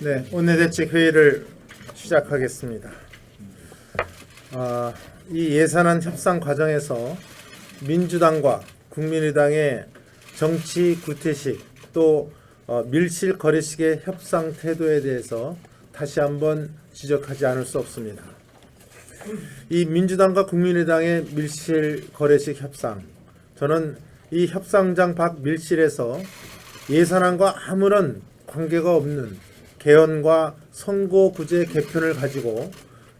네, 원내대책 회의를 시작하겠습니다. 이 예산안 협상 과정에서 민주당과 국민의당의 정치 구태식 또 밀실 거래식의 협상 태도에 대해서 다시 한번 지적하지 않을 수 없습니다. 이 민주당과 국민의당의 밀실 거래식 협상, 저는 이 협상장 밖 밀실에서 예산안과 아무런 관계가 없는 개헌과 선거구제 개편을 가지고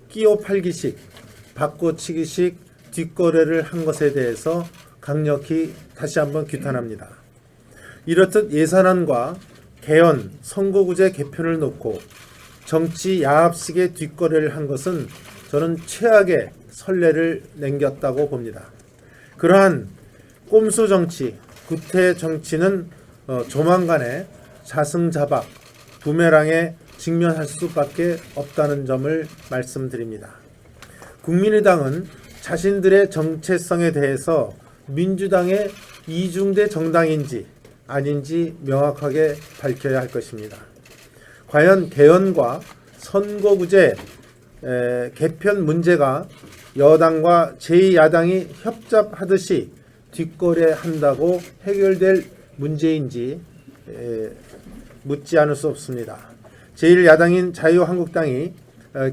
끼워 팔기식, 바꿔치기식 뒷거래를 한 것에 대해서 강력히 다시 한번 규탄합니다. 이렇듯 예산안과 개헌, 선거구제 개편을 놓고 정치 야합식의 뒷거래를 한 것은 저는 최악의 선례를 남겼다고 봅니다. 그러한 꼼수 정치, 구태 정치는 조만간에 자승자박, 부메랑에 직면할 수밖에 없다는 점을 말씀드립니다. 국민의당은 자신들의 정체성에 대해서 민주당의 이중대 정당인지 아닌지 명확하게 밝혀야 할 것입니다. 과연 개헌과 선거구제 개편 문제가 여당과 제2야당이 협잡하듯이 뒷거래한다고 해결될 문제인지 묻지 않을 수 없습니다. 제1야당인 자유한국당이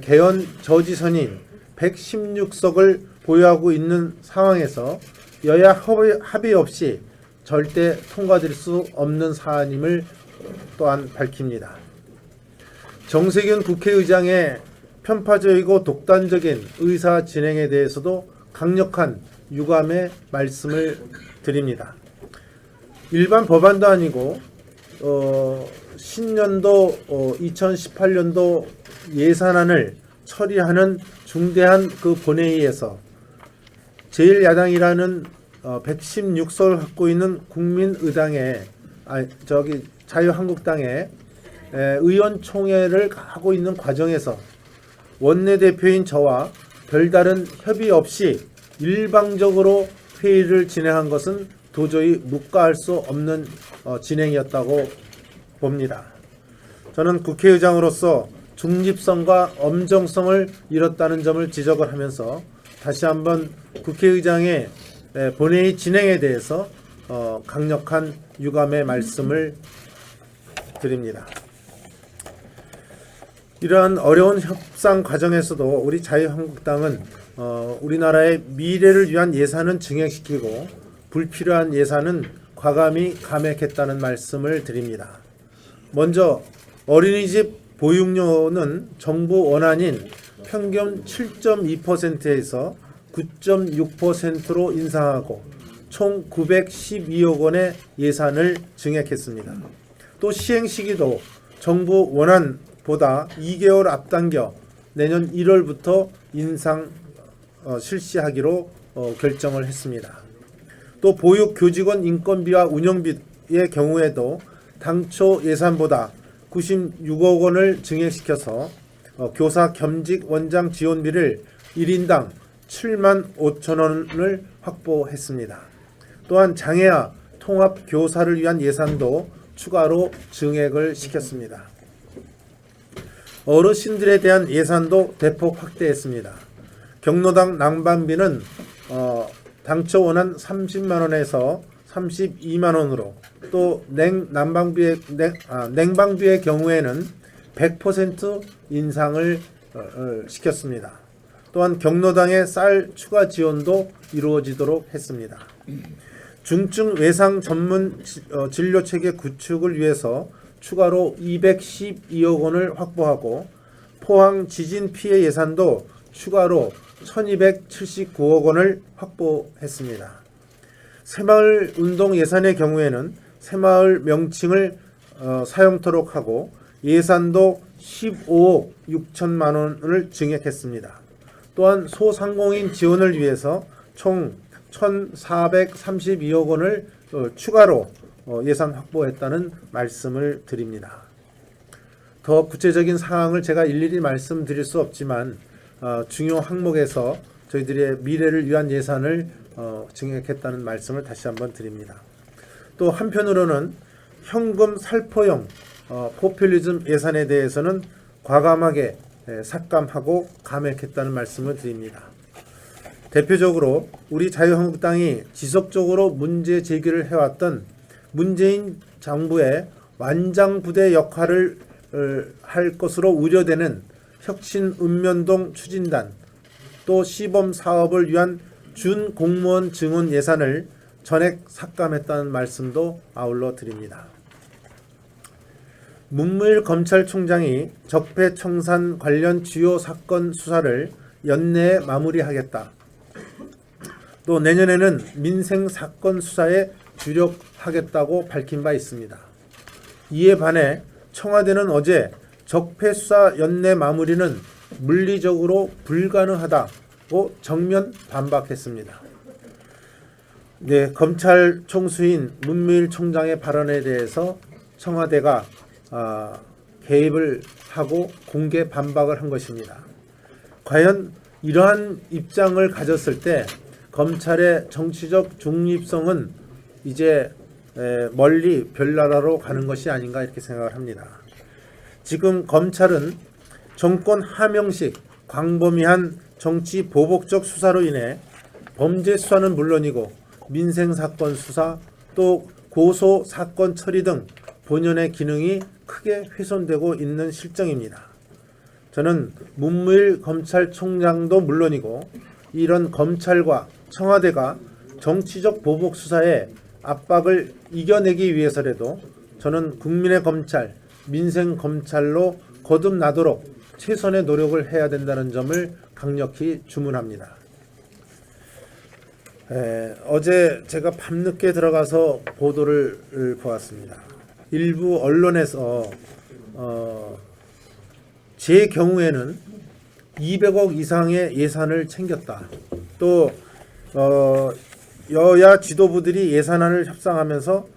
개헌 저지선인 116석을 보유하고 있는 상황에서 여야 합의 없이 절대 통과될 수 없는 사안임을 또한 밝힙니다. 정세균 국회의장의 편파적이고 독단적인 의사 진행에 대해서도 강력한 유감의 말씀을 드립니다. 일반 법안도 아니고 신년도 2018년도 예산안을 처리하는 중대한 그 본회의에서 제1야당이라는 116석을 갖고 있는 국민의당의 자유한국당의 의원총회를 하고 있는 과정에서 원내대표인 저와 별다른 협의 없이 일방적으로 회의를 진행한 것은 도저히 묵과할 수 없는 진행이었다고 봅니다. 저는 국회의장으로서 중립성과 엄정성을 잃었다는 점을 지적을 하면서 다시 한번 국회의장의 본회의 진행에 대해서 강력한 유감의 말씀을 드립니다. 이러한 어려운 협상 과정에서도 우리 자유한국당은 우리나라의 미래를 위한 예산은 증액시키고 불필요한 예산은 과감히 감액했다는 말씀을 드립니다. 먼저 어린이집 보육료는 정부 원안인 평균 7.2%에서 9.6%로 인상하고 총 912억 원의 예산을 증액했습니다. 또 시행 시기도 정부 원안보다 2개월 앞당겨 내년 1월부터 실시하기로 결정을 했습니다. 또 보육교직원 인건비와 운영비의 경우에도 당초 예산보다 96억 원을 증액시켜서 교사 겸직 원장 지원비를 1인당 7만 5천 원을 확보했습니다. 또한 장애아 통합 교사를 위한 예산도 추가로 증액을 시켰습니다. 어르신들에 대한 예산도 대폭 확대했습니다. 경로당 난방비는 당초 원한 30만 원에서 32만 원으로 또 냉방비의 경우에는 100% 인상을 시켰습니다. 또한 경로당의 쌀 추가 지원도 이루어지도록 했습니다. 중증 외상 전문 진료 체계 구축을 위해서 추가로 212억 원을 확보하고 포항 지진 피해 예산도 추가로 1279억 원을 확보했습니다. 새마을 운동 예산의 경우에는 새마을 명칭을 사용토록 하고 예산도 15억 6천만 원을 증액했습니다. 또한 소상공인 지원을 위해서 총 1,432억 원을 추가로 예산 확보했다는 말씀을 드립니다. 더 구체적인 사항을 제가 일일이 말씀드릴 수 없지만 중요 항목에서 저희들의 미래를 위한 예산을 증액했다는 말씀을 다시 한번 드립니다. 또 한편으로는 현금 살포형 포퓰리즘 예산에 대해서는 과감하게 삭감하고 감액했다는 말씀을 드립니다. 대표적으로 우리 자유한국당이 지속적으로 문제 제기를 해왔던 문재인 정부의 완장부대 역할을 할 것으로 우려되는 혁신읍면동 추진단, 또 시범 사업을 위한 준공무원 증원 예산을 전액 삭감했다는 말씀도 아울러 드립니다. 문무일 검찰총장이 적폐청산 관련 주요 사건 수사를 연내에 마무리하겠다. 또 내년에는 민생 사건 수사에 주력하겠다고 밝힌 바 있습니다. 이에 반해 청와대는 어제 적폐 수사 연내 마무리는 물리적으로 불가능하다고 정면 반박했습니다. 네, 검찰 총수인 문무일 총장의 발언에 대해서 청와대가 개입을 하고 공개 반박을 한 것입니다. 과연 이러한 입장을 가졌을 때 검찰의 정치적 중립성은 이제 멀리 별나라로 가는 것이 아닌가 이렇게 생각을 합니다. 지금 검찰은 정권 하명식 광범위한 정치 보복적 수사로 인해 범죄 수사는 물론이고 민생 사건 수사 또 고소 사건 처리 등 본연의 기능이 크게 훼손되고 있는 실정입니다. 저는 문무일 검찰총장도 물론이고 이런 검찰과 청와대가 정치적 보복 수사에 압박을 이겨내기 위해서라도 저는 국민의 검찰, 민생 검찰로 거듭나도록 최선의 노력을 해야 된다는 점을 강력히 주문합니다. 어제 제가 밤늦게 들어가서 보도를 보았습니다. 일부 언론에서 제 경우에는 200억 이상의 예산을 챙겼다. 또 여야 지도부들이 예산안을 협상하면서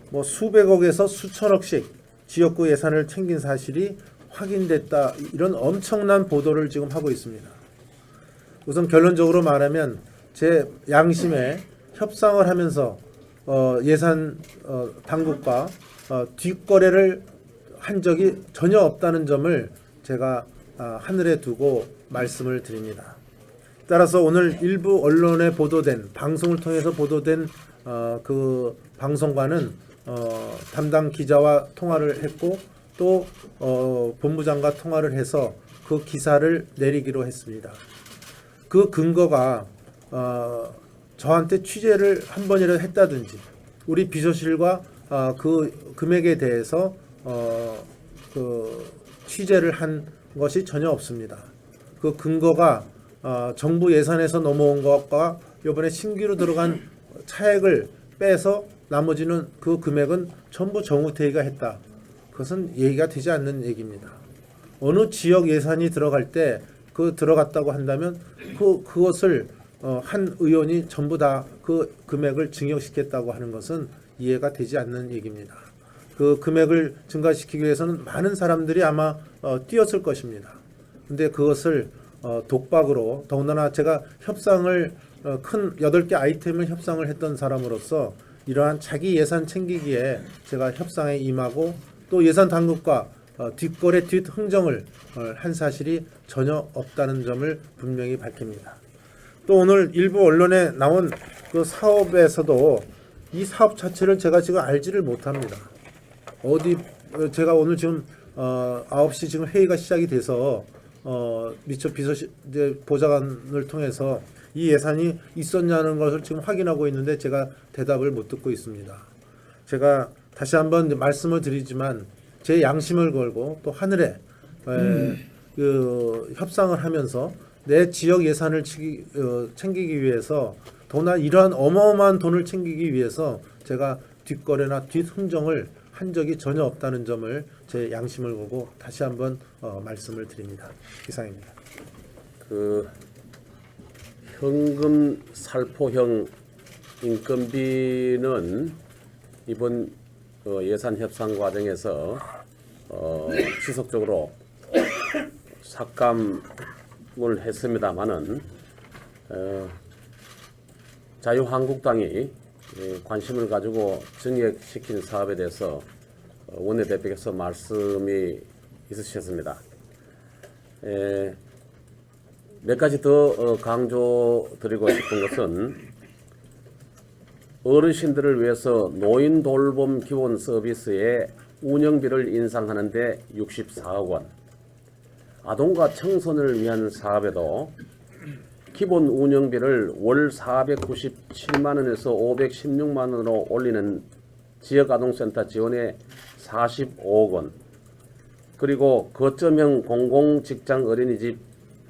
뭐 수백억에서 수천억씩 지역구 예산을 챙긴 사실이 확인됐다. 이런 엄청난 보도를 지금 하고 있습니다. 우선 결론적으로 말하면 제 양심에 협상을 하면서 예산 당국과 뒷거래를 한 적이 전혀 없다는 점을 제가 하늘에 두고 말씀을 드립니다. 따라서 오늘 일부 언론에 보도된 방송을 통해서 보도된 그 방송과는 담당 기자와 통화를 했고 또 본부장과 통화를 해서 그 기사를 내리기로 했습니다. 그 근거가 저한테 취재를 한 번이라도 했다든지 우리 비서실과 그 금액에 대해서 그 취재를 한 것이 전혀 없습니다. 그 근거가 정부 예산에서 넘어온 것과 이번에 신규로 들어간 차액을 빼서 나머지는 그 금액은 전부 정우택이가 했다. 그것은 얘기가 되지 않는 얘기입니다. 어느 지역 예산이 들어갈 때 그 들어갔다고 한다면 그것을 한 의원이 전부 다 그 금액을 증액시켰다고 하는 것은 이해가 되지 않는 얘기입니다. 그 금액을 증가시키기 위해서는 많은 사람들이 아마 뛰었을 것입니다. 근데 그것을 독박으로 더군다나 제가 협상을 큰 8개 아이템을 협상을 했던 사람으로서 이러한 자기 예산 챙기기에 제가 협상에 임하고 또 예산 당국과 뒷거래 뒷흥정을 한 사실이 전혀 없다는 점을 분명히 밝힙니다. 또 오늘 일부 언론에 나온 그 사업에서도 이 사업 자체를 제가 지금 알지를 못합니다. 제가 오늘 지금 9시 지금 회의가 시작이 돼서 미처 비서실 보좌관을 통해서 이 예산이 있었냐는 것을 지금 확인하고 있는데 제가 대답을 못 듣고 있습니다. 제가 다시 한번 말씀을 드리지만 제 양심을 걸고 또 하늘에 그 협상을 하면서 내 지역 예산을 챙기기 위해서 더나 이러한 어마어마한 돈을 챙기기 위해서 제가 뒷거래나 뒷흥정을 한 적이 전혀 없다는 점을 제 양심을 보고 다시 한번 말씀을 드립니다. 이상입니다. 그 현금 살포형 인건비는 이번 예산 협상 과정에서 지속적으로 삭감을 했습니다마는 자유한국당이 관심을 가지고 증액시킨 사업에 대해서 원내대표께서 말씀이 있으셨습니다. 몇 가지 더 강조드리고 싶은 것은 어르신들을 위해서 노인 돌봄 기본 서비스의 운영비를 인상하는 데 64억 원, 아동과 청소년을 위한 사업에도 기본 운영비를 월 497만 원에서 516만 원으로 올리는 지역아동센터 지원에 45억 원, 그리고 거점형 공공직장 어린이집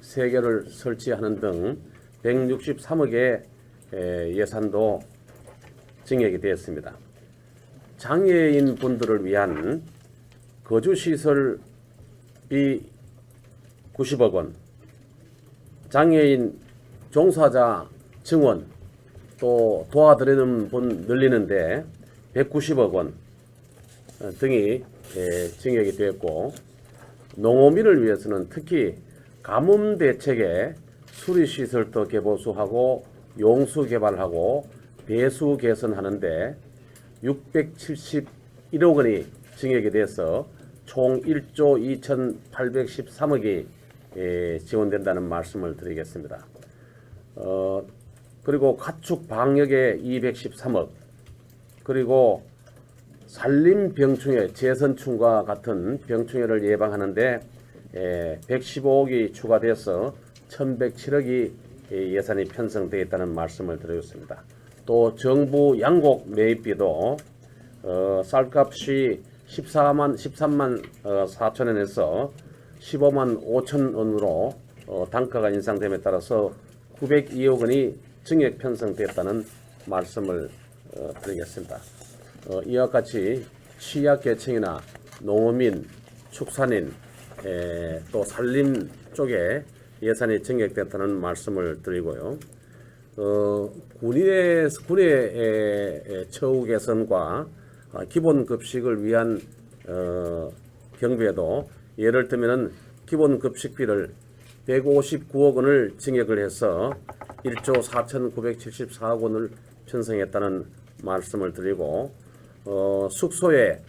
3개를 설치하는 등 163억의 예산도 증액이 되었습니다. 장애인 분들을 위한 거주시설비 90억 원, 장애인 종사자 증원 또 도와드리는 분 늘리는데 190억 원 등이 증액이 되었고, 농어민을 위해서는 특히 가뭄 대책에 수리시설도 개보수하고 용수 개발하고 배수 개선하는데 671억 원이 증액이 돼서 총 1조 2,813억이 지원된다는 말씀을 드리겠습니다. 그리고 가축 방역에 213억, 그리고 산림병충해, 재선충과 같은 병충해를 예방하는데 115억이 추가돼서 1,107억이 예산이 편성되어 있다는 말씀을 드리겠습니다. 또 정부 양곡 매입비도 쌀값이 13만 4천 원에서 15만 5천 원으로 단가가 인상됨에 따라서 902억 원이 증액 편성됐다는 말씀을 드리겠습니다. 이와 같이 취약계층이나 농어민, 축산인, 또 산림 쪽에 예산이 증액됐다는 말씀을 드리고요. 군의 처우 개선과 기본급식을 위한 경비에도 예를 들면은 기본급식비를 159억 원을 증액을 해서 1조 4,974억 원을 편성했다는 말씀을 드리고, 숙소에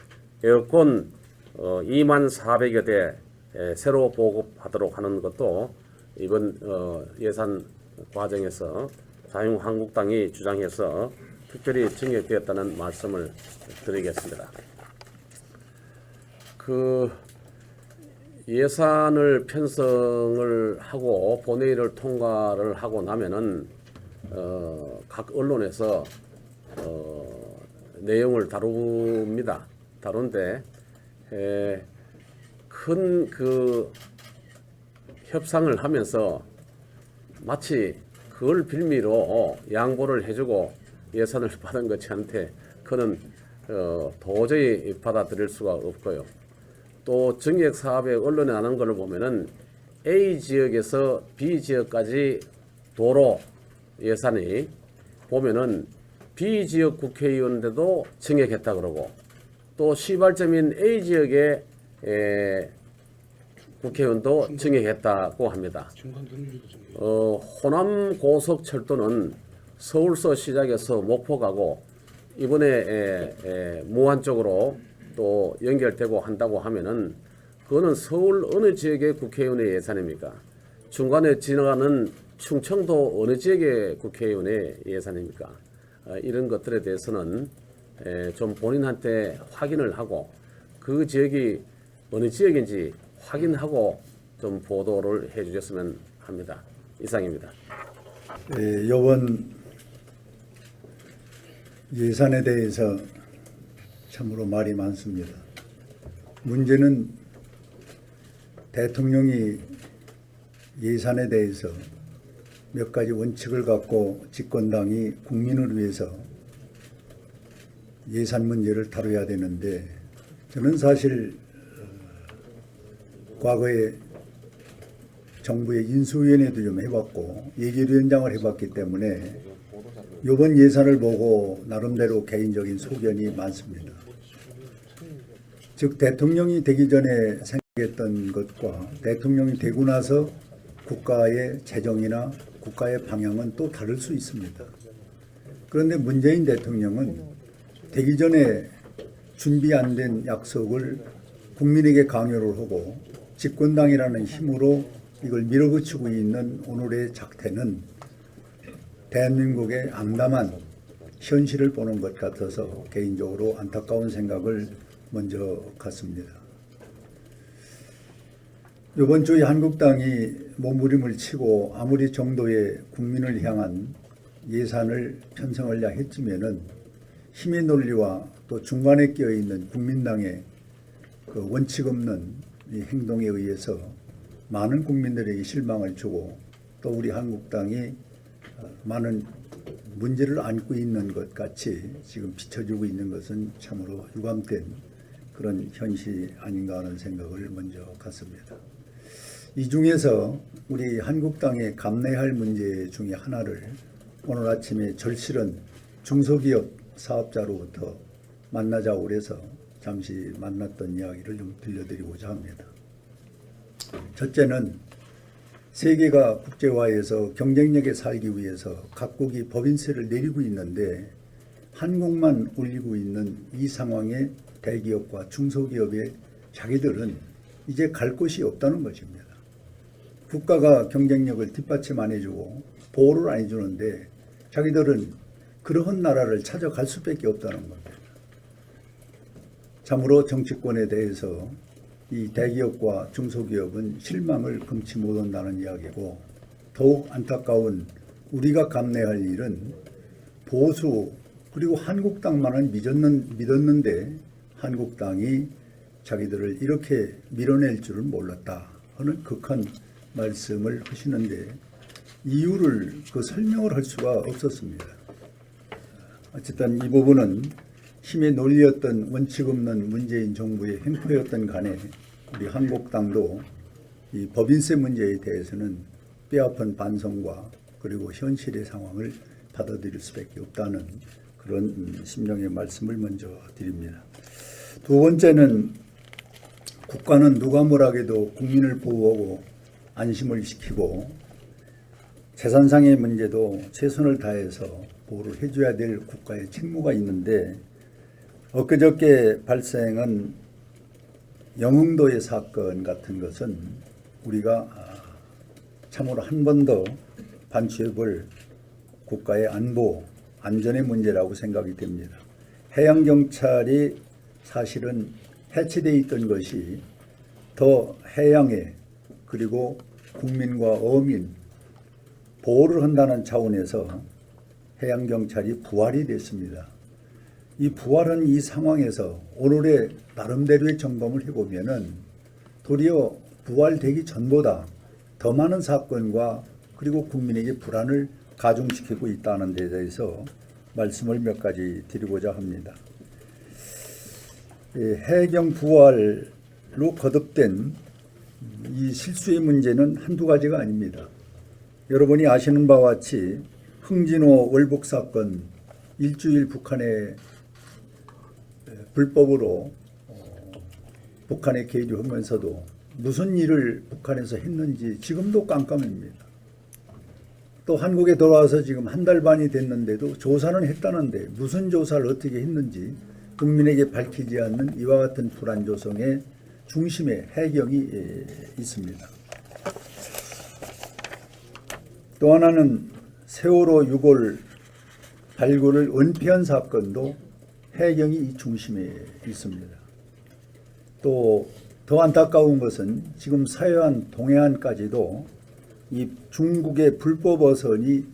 에어컨 2만 400여 대 새로 보급하도록 하는 것도 이번 예산 과정에서 자유한국당이 주장해서 특별히 증액되었다는 말씀을 드리겠습니다. 그 예산을 편성을 하고 본회의를 통과를 하고 나면은 각 언론에서 내용을 다룹니다. 다룬데 큰 그 협상을 하면서 마치 그걸 빌미로 양보를 해주고 예산을 받은 것한테 그는 도저히 받아들일 수가 없고요. 또 정액 사업에 언론에 나는 걸 보면은 A 지역에서 B 지역까지 도로 예산이 보면은 B 지역 국회의원인데도 증액했다 그러고, 또 시발점인 A 지역의 국회의원도 증액했다고 합니다. 호남 고속철도는 서울서 시작해서 목포 가고 이번에 무안 쪽으로 또 연결되고 한다고 하면은 그거는 서울 어느 지역의 국회의원의 예산입니까? 중간에 지나가는 충청도 어느 지역의 국회의원의 예산입니까? 이런 것들에 대해서는 좀 본인한테 확인을 하고 그 지역이 어느 지역인지 확인하고 좀 보도를 해주셨으면 합니다. 이상입니다. 이번 예산에 대해서 참으로 말이 많습니다. 문제는 대통령이 예산에 대해서 몇 가지 원칙을 갖고 집권당이 국민을 위해서 예산 문제를 다뤄야 되는데, 저는 사실 과거에 정부의 인수위원회도 좀 해봤고 예결위원장을 해봤기 때문에 이번 예산을 보고 나름대로 개인적인 소견이 많습니다. 즉 대통령이 되기 전에 생각했던 것과 대통령이 되고 나서 국가의 재정이나 국가의 방향은 또 다를 수 있습니다. 그런데 문재인 대통령은 되기 전에 준비 안 된 약속을 국민에게 강요를 하고 집권당이라는 힘으로 이걸 밀어붙이고 있는 오늘의 작태는 대한민국의 암담한 현실을 보는 것 같아서 개인적으로 안타까운 생각을 먼저 갖습니다. 이번 주에 한국당이 몸부림을 치고 아무리 정도의 국민을 향한 예산을 편성하려 했지만은 힘의 논리와 또 중간에 끼어 있는 국민당의 그 원칙 없는 이 행동에 의해서 많은 국민들에게 실망을 주고 또 우리 한국당이 많은 문제를 안고 있는 것 같이 지금 비춰지고 있는 것은 참으로 유감된 그런 현실이 아닌가 하는 생각을 먼저 갖습니다. 이 중에서 우리 한국당의 감내할 문제 중에 하나를 오늘 아침에 절실한 중소기업 사업자로부터 만나자고 그래서 잠시 만났던 이야기를 좀 들려드리고자 합니다. 첫째는 세계가 국제화해서 경쟁력에 살기 위해서 각국이 법인세를 내리고 있는데 한국만 올리고 있는 이 상황에 대기업과 중소기업의 자기들은 이제 갈 곳이 없다는 것입니다. 국가가 경쟁력을 뒷받침 안 해주고 보호를 안 해주는데 자기들은 그러한 나라를 찾아갈 수밖에 없다는 겁니다. 참으로 정치권에 대해서 이 대기업과 중소기업은 실망을 금치 못한다는 이야기고, 더욱 안타까운 우리가 감내할 일은 보수 그리고 한국당만은 믿었는데 한국당이 자기들을 이렇게 밀어낼 줄을 몰랐다 하는 극한 말씀을 하시는데 이유를 설명을 할 수가 없었습니다. 어쨌든 이 부분은 힘의 논리였던 원칙 없는 문재인 정부의 행포였던 간에 우리 한국당도 이 법인세 문제에 대해서는 뼈아픈 반성과 그리고 현실의 상황을 받아들일 수밖에 없다는 그런 심정의 말씀을 먼저 드립니다. 두 번째는 국가는 누가 뭐라해도 국민을 보호하고 안심을 시키고 재산상의 문제도 최선을 다해서 보호를 해줘야 될 국가의 책무가 있는데 엊그저께 발생한 영흥도의 사건 같은 것은 우리가 참으로 한 번 더 반추해볼 국가의 안보, 안전의 문제라고 생각이 됩니다. 해양경찰이 사실은 해체되어 있던 것이 더 해양에 그리고 국민과 어민 보호를 한다는 차원에서 해양경찰이 부활이 됐습니다. 이 부활한 이 상황에서 오늘의 나름대로의 점검을 해보면은 도리어 부활되기 전보다 더 많은 사건과 그리고 국민에게 불안을 가중시키고 있다는 데 대해서 말씀을 몇 가지 드리고자 합니다. 해경 부활로 거듭된 이 실수의 문제는 한두 가지가 아닙니다. 여러분이 아시는 바와 같이 흥진호 월북 사건 일주일 북한에 불법으로 북한에 계류하면서도 무슨 일을 북한에서 했는지 지금도 깜깜합니다. 또 한국에 돌아와서 지금 한 달 반이 됐는데도 조사는 했다는데 무슨 조사를 어떻게 했는지 국민에게 밝히지 않는 이와 같은 불안 조성의 중심에 해경이 있습니다. 또 하나는 세월호 6월 발굴을 은폐한 사건도 해경이 이 중심에 있습니다. 또 더 안타까운 것은 지금 서해안, 동해안까지도 이 중국의 불법 어선이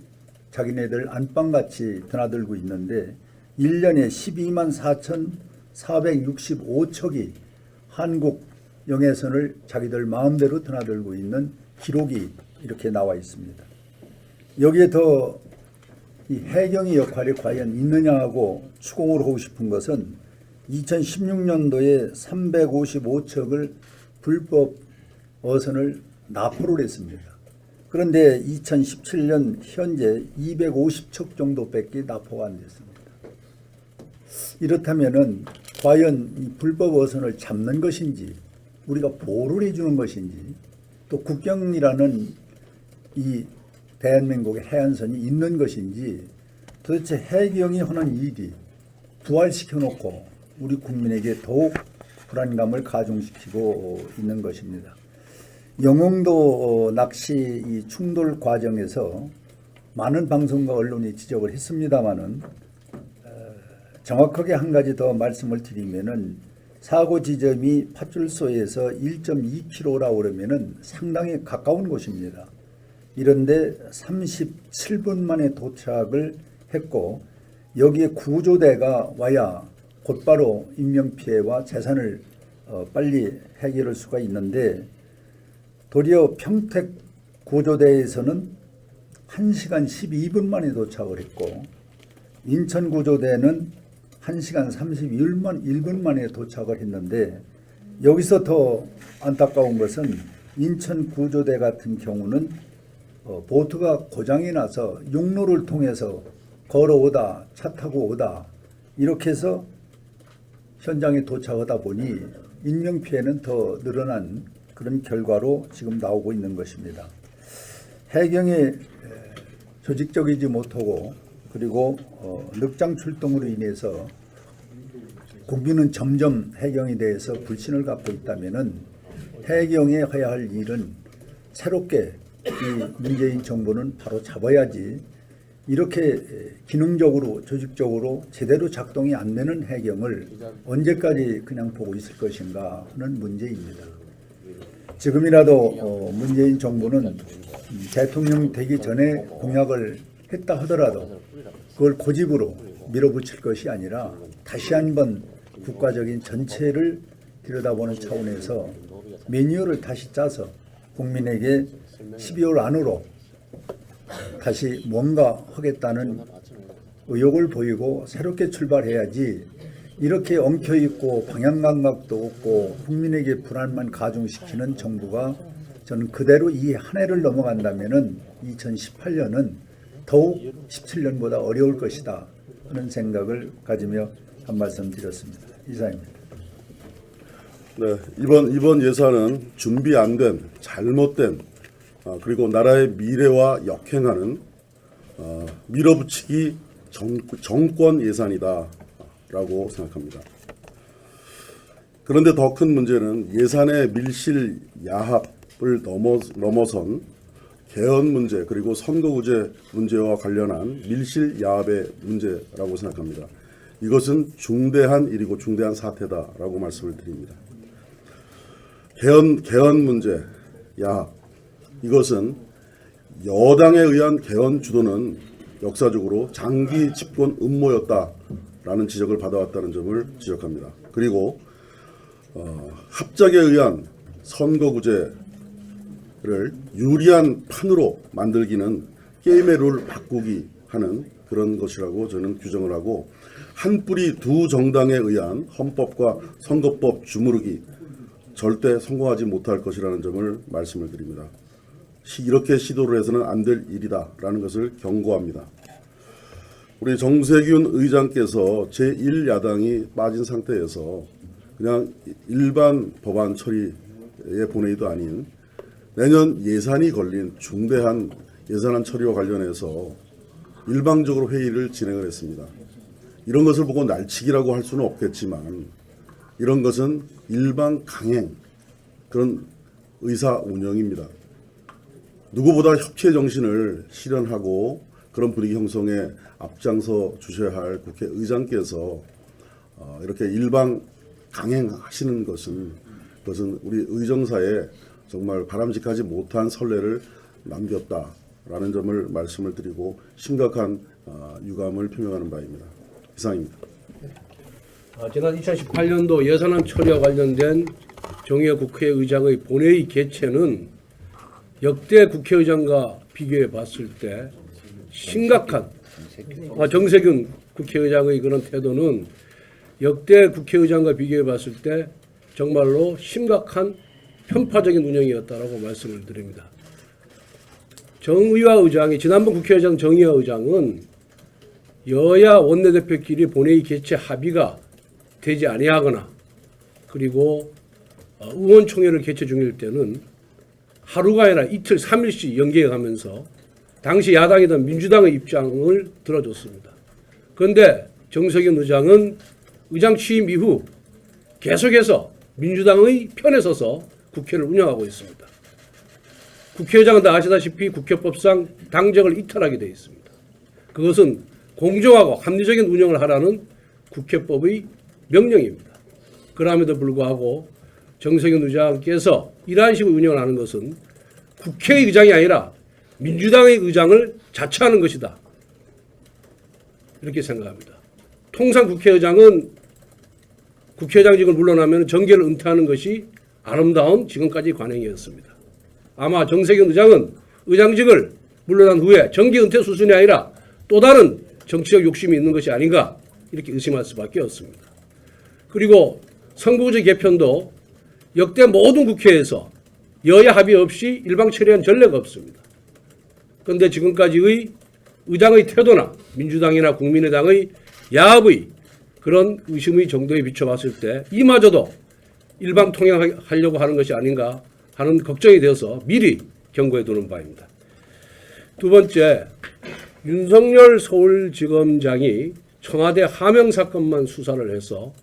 자기네들 안방같이 드나들고 있는데 1년에 12만 4,465척이 한국 영해선을 자기들 마음대로 드나들고 있는 기록이 이렇게 나와 있습니다. 여기에 더 이 해경의 역할이 과연 있느냐 하고 추궁을 하고 싶은 것은 2016년도에 355척을 불법 어선을 납포를 했습니다. 그런데 2017년 현재 250척 정도밖에 납포가 안 됐습니다. 이렇다면은 과연 이 불법 어선을 잡는 것인지 우리가 보호를 해주는 것인지 또 국경이라는 이 대한민국의 해안선이 있는 것인지 도대체 해경이 하는 일이 부활시켜놓고 우리 국민에게 더욱 불안감을 가중시키고 있는 것입니다. 영흥도 낚시 이 충돌 과정에서 많은 방송과 언론이 지적을 했습니다마는 정확하게 한 가지 더 말씀을 드리면은 사고 지점이 파출소에서 1.2km라고 그러면은 상당히 가까운 곳입니다. 이런데 37분 만에 도착을 했고 여기에 구조대가 와야 곧바로 인명피해와 재산을 빨리 해결할 수가 있는데 도리어 평택 구조대에서는 1시간 12분 만에 도착을 했고 인천 구조대는 1시간 31분 만에 도착을 했는데 여기서 더 안타까운 것은 인천 구조대 같은 경우는 보트가 고장이 나서 육로를 통해서 걸어오다 차 타고 오다 이렇게 해서 현장에 도착하다 보니 인명피해는 더 늘어난 그런 결과로 지금 나오고 있는 것입니다. 해경에 조직적이지 못하고 그리고 늑장 출동으로 인해서 국민은 점점 해경에 대해서 불신을 갖고 있다면은 해경에 해야 할 일은 새롭게 이 문재인 정부는 바로 잡아야지 이렇게 기능적으로 조직적으로 제대로 작동이 안 되는 해경을 언제까지 그냥 보고 있을 것인가 하는 문제입니다. 지금이라도 문재인 정부는 대통령 되기 전에 공약을 했다 하더라도 그걸 고집으로 밀어붙일 것이 아니라 다시 한번 국가적인 전체를 들여다보는 차원에서 매뉴얼을 다시 짜서 국민에게 12월 안으로 다시 뭔가 하겠다는 의욕을 보이고 새롭게 출발해야지 이렇게 엉켜있고 방향감각도 없고 국민에게 불안만 가중시키는 정부가 저는 그대로 이 한 해를 넘어간다면은 2018년은 더욱 17년보다 어려울 것이다 하는 생각을 가지며 한 말씀 드렸습니다. 이상입니다. 네, 이번 예산은 준비 안 된 잘못된 그리고 나라의 미래와 역행하는 밀어붙이기 정권 예산이다라고 생각합니다. 그런데 더 큰 문제는 예산의 밀실 야합을 넘어선 개헌 문제 그리고 선거구제 문제와 관련한 밀실 야합의 문제라고 생각합니다. 이것은 중대한 일이고 중대한 사태다라고 말씀을 드립니다. 개헌 문제 야합 이것은 여당에 의한 개헌 주도는 역사적으로 장기 집권 음모였다라는 지적을 받아왔다는 점을 지적합니다. 그리고 합작에 의한 선거구제를 유리한 판으로 만들기는 게임의 룰 바꾸기 하는 그런 것이라고 저는 규정을 하고 한 뿌리 두 정당에 의한 헌법과 선거법 주무르기 절대 성공하지 못할 것이라는 점을 말씀을 드립니다. 이렇게 시도를 해서는 안 될 일이다라는 것을 경고합니다. 우리 정세균 의장께서 제1야당이 빠진 상태에서 그냥 일반 법안 처리의 본회의도 아닌 내년 예산이 걸린 중대한 예산안 처리와 관련해서 일방적으로 회의를 진행을 했습니다. 이런 것을 보고 날치기라고 할 수는 없겠지만 이런 것은 일방 강행 그런 의사 운영입니다. 누구보다 협치의 정신을 실현하고 그런 분위기 형성에 앞장서 주셔야 할 국회의장께서 이렇게 일방 강행하시는 것은 우리 의정사에 정말 바람직하지 못한 선례를 남겼다라는 점을 말씀을 드리고 심각한 유감을 표명하는 바입니다. 이상입니다. 지난 2018년도 예산안 처리와 관련된 정의화 국회의장의 본회의 개최는 역대 국회의장과 비교해 봤을 때 심각한 정세균 국회의장의 그런 태도는 역대 국회의장과 비교해 봤을 때 정말로 심각한 편파적인 운영이었다라고 말씀을 드립니다. 정의화 의장이 지난번 국회의장 정의화 의장은 여야 원내대표끼리 본회의 개최 합의가 되지 아니하거나 그리고 의원총회를 개최 중일 때는 하루가 아니라 이틀 3일씩 연기해가면서 당시 야당이던 민주당의 입장을 들어줬습니다. 그런데 정세균 의장은 의장 취임 이후 계속해서 민주당의 편에 서서 국회를 운영하고 있습니다. 국회의장은 다 아시다시피 국회법상 당적을 이탈하게 되어 있습니다. 그것은 공정하고 합리적인 운영을 하라는 국회법의 명령입니다. 그럼에도 불구하고 정세균 의장께서 이러한 식으로 운영을 하는 것은 국회의 의장이 아니라 민주당의 의장을 자처하는 것이다. 이렇게 생각합니다. 통상 국회의장은 국회의장직을 물러나면 정계를 은퇴하는 것이 아름다운 지금까지 관행이었습니다. 아마 정세균 의장은 의장직을 물러난 후에 정계 은퇴 수준이 아니라 또 다른 정치적 욕심이 있는 것이 아닌가 이렇게 의심할 수밖에 없습니다. 그리고 선거구제 개편도 역대 모든 국회에서 여야 합의 없이 일방 처리한 전례가 없습니다. 그런데 지금까지의 의장의 태도나 민주당이나 국민의당의 야합의 그런 의심의 정도에 비춰봤을 때 이마저도 일방 통행하려고 하는 것이 아닌가 하는 걱정이 되어서 미리 경고해 두는 바입니다. 두 번째, 윤석열 서울지검장이 청와대 하명 사건만 수사를 해서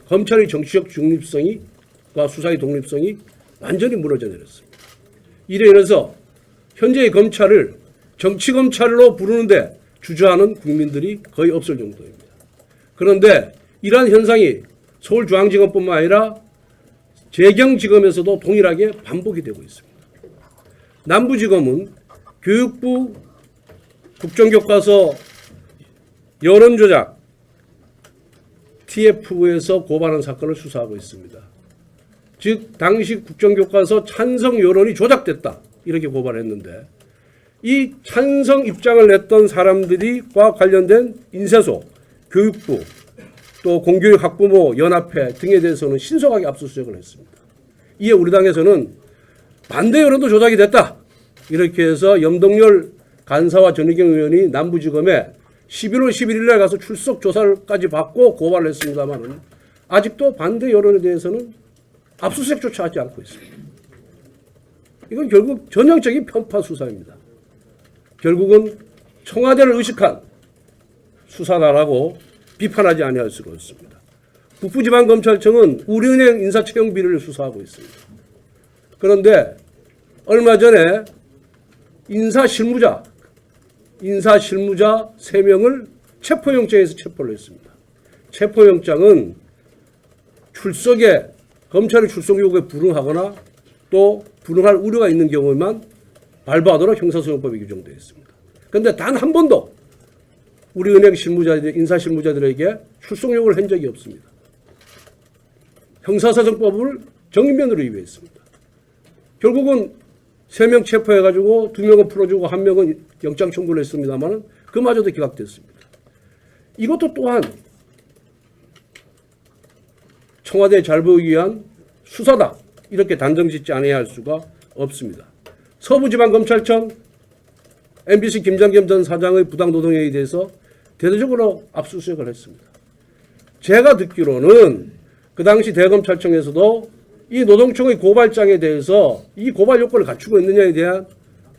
검찰의 정치적 중립성과 수사의 독립성이 완전히 무너져 내렸습니다. 이래 인해서 현재의 검찰을 정치검찰로 부르는데 주저하는 국민들이 거의 없을 정도입니다. 그런데 이러한 현상이 서울중앙지검뿐만 아니라 재경지검에서도 동일하게 반복이 되고 있습니다. 남부지검은 교육부 국정교과서 여론조작 TF에서 고발한 사건을 수사하고 있습니다. 즉 당시 국정교과서 찬성 여론이 조작됐다 이렇게 고발했는데 이 찬성 입장을 냈던 사람들과 관련된 인쇄소, 교육부, 또 공교육 학부모 연합회 등에 대해서는 신속하게 압수수색을 했습니다. 이에 우리 당에서는 반대 여론도 조작이 됐다 이렇게 해서 염동열 간사와 전희경 의원이 남부지검에 11월 11일 날 가서 출석 조사까지 받고 고발을 했습니다만 아직도 반대 여론에 대해서는 압수수색조차 하지 않고 있습니다. 이건 결국 전형적인 편파 수사입니다. 결국은 청와대를 의식한 수사다라고 비판하지 아니할 수가 없습니다. 북부지방검찰청은 우리은행 인사채용 비리를 수사하고 있습니다. 그런데 얼마 전에 인사실무자 3명을 체포영장에서 체포를 했습니다. 체포영장은 출석에 검찰의 출석 요구에 불응하거나 또 불응할 우려가 있는 경우에만 발부하도록 형사소송법에 규정되어 있습니다. 그런데 단 한 번도 우리 은행 실무자들, 인사실무자들에게 출석 요구를 한 적이 없습니다. 형사사정법을 정면으로 위배했습니다. 결국은 3명 체포해가지고 2명은 풀어주고 1명은 영장 청구를 했습니다만 그마저도 기각됐습니다. 이것도 또한 청와대에 잘 보이기 위한 수사다 이렇게 단정짓지 않아야 할 수가 없습니다. 서부지방검찰청 MBC 김장겸 전 사장의 부당노동행위에 대해서 대대적으로 압수수색을 했습니다. 제가 듣기로는 그 당시 대검찰청에서도 이 노동청의 고발장에 대해서 이 고발 요건을 갖추고 있느냐에 대한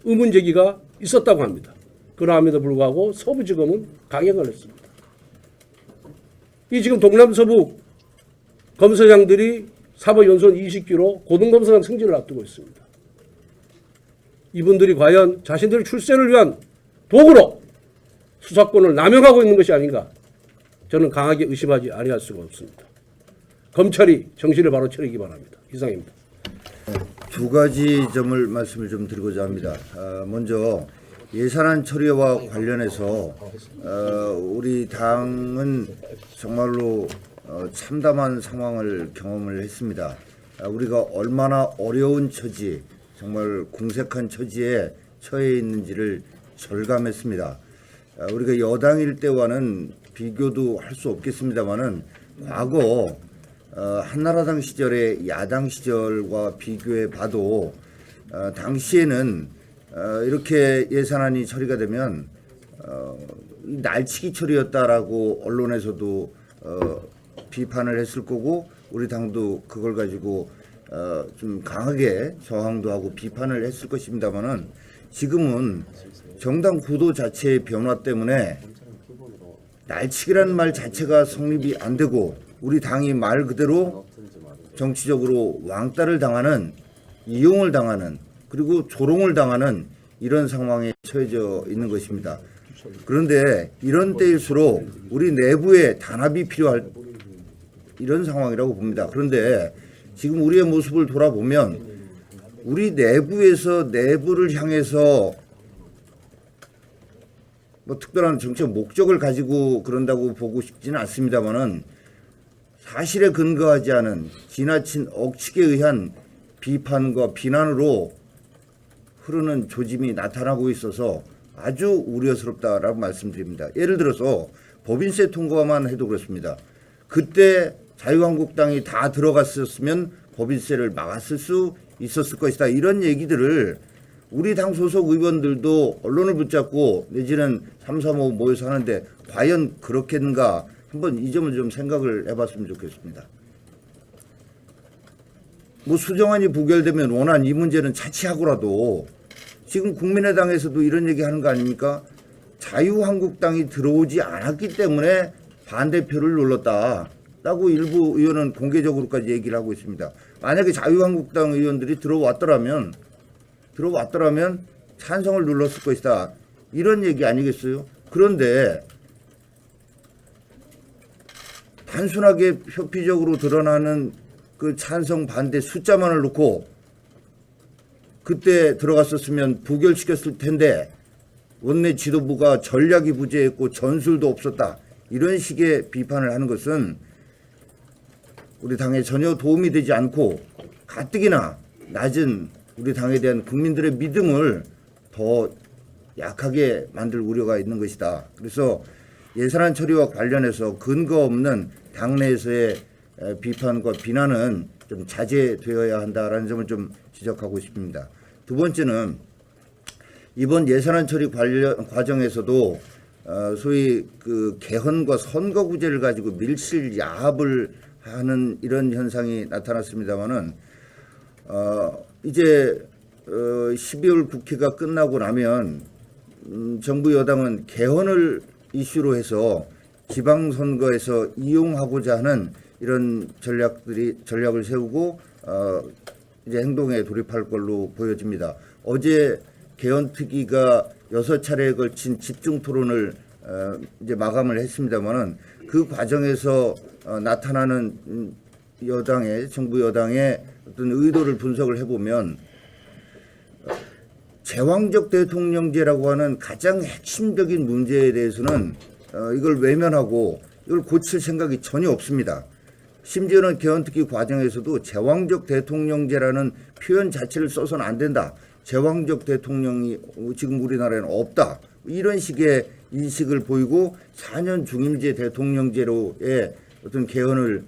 의문 제기가 있었다고 합니다. 그러함에도 불구하고 서부지검은 강행을 했습니다. 이 지금 동남서부 검사장들이 사법연수원 20기로 고등검사장 승진을 앞두고 있습니다. 이분들이 과연 자신들의 출세를 위한 도구로 수사권을 남용하고 있는 것이 아닌가 저는 강하게 의심하지 아니할 수가 없습니다. 검찰이 정신을 바로 차리기 바랍니다. 이상입니다. 두 가지 점을 말씀을 좀 드리고자 합니다. 먼저 예산안 처리와 관련해서 우리 당은 정말로 참담한 상황을 경험을 했습니다. 우리가 얼마나 어려운 처지, 정말 궁색한 처지에 처해 있는지를 절감했습니다. 우리가 여당일 때와는 비교도 할 수 없겠습니다만은 과거 한나라당 시절의 야당 시절과 비교해 봐도 당시에는 이렇게 예산안이 처리가 되면 날치기 처리였다라고 언론에서도 비판을 했을 거고 우리 당도 그걸 가지고 좀 강하게 저항도 하고 비판을 했을 것입니다만은 지금은 정당 구도 자체의 변화 때문에 날치기라는 말 자체가 성립이 안 되고 우리 당이 말 그대로 정치적으로 왕따를 당하는, 이용을 당하는, 그리고 조롱을 당하는 이런 상황에 처해져 있는 것입니다. 그런데 이런 때일수록 우리 내부의 단합이 필요할 이런 상황이라고 봅니다. 그런데 지금 우리의 모습을 돌아보면 우리 내부에서 내부를 향해서 뭐 특별한 정책 목적을 가지고 그런다고 보고 싶지는 않습니다만은 사실에 근거하지 않은 지나친 억측에 의한 비판과 비난으로 흐르는 조짐이 나타나고 있어서 아주 우려스럽다라고 말씀드립니다. 예를 들어서 법인세 통과만 해도 그렇습니다. 그때 자유한국당이 다 들어갔었으면 법인세를 막았을 수 있었을 것이다. 이런 얘기들을 우리 당 소속 의원들도 언론을 붙잡고 내지는 335 모여서 하는데 과연 그렇겠는가 한번 이 점을 좀 생각을 해봤으면 좋겠습니다. 뭐 수정안이 부결되면 원안 이 문제는 차치하고라도 지금 국민의당에서도 이런 얘기 하는 거 아닙니까? 자유한국당이 들어오지 않았기 때문에 반대표를 눌렀다라고 일부 의원은 공개적으로까지 얘기를 하고 있습니다. 만약에 자유한국당 의원들이 들어왔더라면 찬성을 눌렀을 것이다. 이런 얘기 아니겠어요? 그런데 단순하게 표피적으로 드러나는 그 찬성 반대 숫자만을 놓고 그때 들어갔었으면 부결시켰을 텐데 원내 지도부가 전략이 부재했고 전술도 없었다. 이런 식의 비판을 하는 것은 우리 당에 전혀 도움이 되지 않고 가뜩이나 낮은 우리 당에 대한 국민들의 믿음을 더 약하게 만들 우려가 있는 것이다. 그래서 예산안 처리와 관련해서 근거 없는 당내에서의 비판과 비난은 좀 자제되어야 한다라는 점을 좀 지적하고 싶습니다. 두 번째는 이번 예산안 처리 과정에서도 소위 그 개헌과 선거구제를 가지고 밀실 야합을 하는 이런 현상이 나타났습니다만은 이제 12월 국회가 끝나고 나면 정부 여당은 개헌을 이슈로 해서 지방선거에서 이용하고자 하는 이런 전략을 세우고 이제 행동에 돌입할 걸로 보여집니다. 어제 개헌특위가 6차례에 걸친 집중 토론을 이제 마감을 했습니다만은 그 과정에서 나타나는 정부 여당의 어떤 의도를 분석을 해보면 제왕적 대통령제라고 하는 가장 핵심적인 문제에 대해서는 이걸 외면하고 이걸 고칠 생각이 전혀 없습니다. 심지어는 개헌특위 과정에서도 제왕적 대통령제라는 표현 자체를 써서는 안 된다. 제왕적 대통령이 지금 우리나라에는 없다. 이런 식의 인식을 보이고 4년 중임제 대통령제로의 어떤 개헌을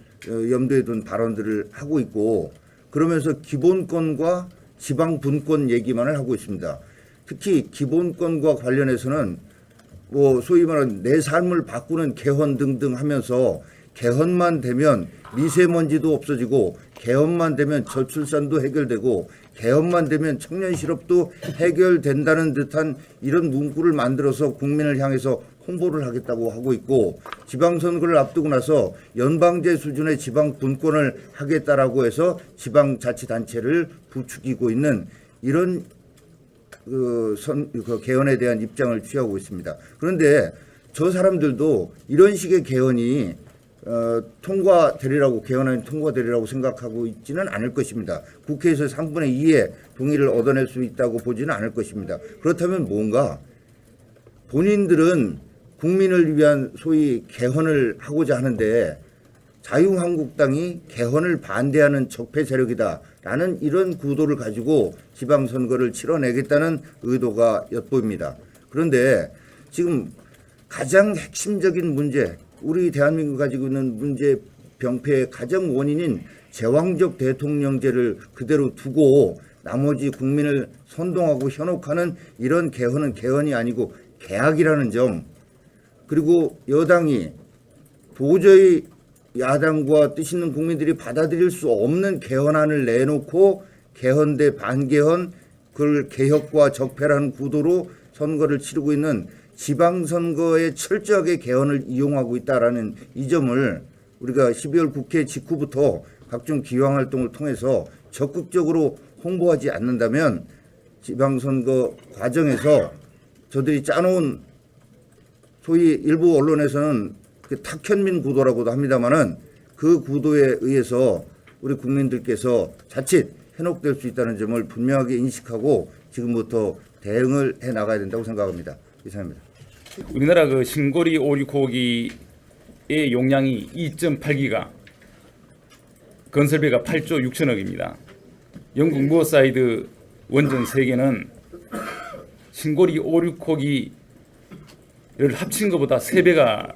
염두에 둔 발언들을 하고 있고 그러면서 기본권과 지방분권 얘기만을 하고 있습니다. 특히 기본권과 관련해서는 뭐 소위 말하는 내 삶을 바꾸는 개헌 등등 하면서 개헌만 되면 미세먼지도 없어지고 개헌만 되면 저출산도 해결되고 개헌만 되면 청년 실업도 해결된다는 듯한 이런 문구를 만들어서 국민을 향해서 홍보를 하겠다고 하고 있고 지방선거를 앞두고 나서 연방제 수준의 지방분권을 하겠다라고 해서 지방자치단체를 부추기고 있는 이런 그 개헌에 대한 입장을 취하고 있습니다. 그런데 저 사람들도 이런 식의 개헌이 통과되리라고 개헌안이 통과되리라고 생각하고 있지는 않을 것입니다. 국회에서 3분의 2의 동의를 얻어낼 수 있다고 보지는 않을 것입니다. 그렇다면 뭔가 본인들은 국민을 위한 소위 개헌을 하고자 하는데 자유한국당이 개헌을 반대하는 적폐 세력이다라는 이런 구도를 가지고 지방선거를 치러내겠다는 의도가 엿보입니다. 그런데 지금 가장 핵심적인 문제, 우리 대한민국이 가지고 있는 문제 병폐의 가장 원인인 제왕적 대통령제를 그대로 두고 나머지 국민을 선동하고 현혹하는 이런 개헌은 개헌이 아니고 개악이라는 점, 그리고 여당이 도저히 야당과 뜻 있는 국민들이 받아들일 수 없는 개헌안을 내놓고 개헌 대 반개헌, 그걸 개혁과 적폐라는 구도로 선거를 치르고 있는 지방선거에 철저하게 개헌을 이용하고 있다라는 이 점을 우리가 12월 국회 직후부터 각종 기왕활동을 통해서 적극적으로 홍보하지 않는다면 지방선거 과정에서 저들이 짜놓은 소위 일부 언론에서는 그 탁현민 구도라고도 합니다마는 그 구도에 의해서 우리 국민들께서 자칫 현혹될 수 있다는 점을 분명하게 인식하고 지금부터 대응을 해 나가야 된다고 생각합니다. 이상입니다. 우리나라 그 신고리 오리고기의 용량이 2.8기가, 건설비가 8조 6천억입니다. 영국 무어사이드 원전 3개는 신고리 오리고기를 합친 것보다 3배가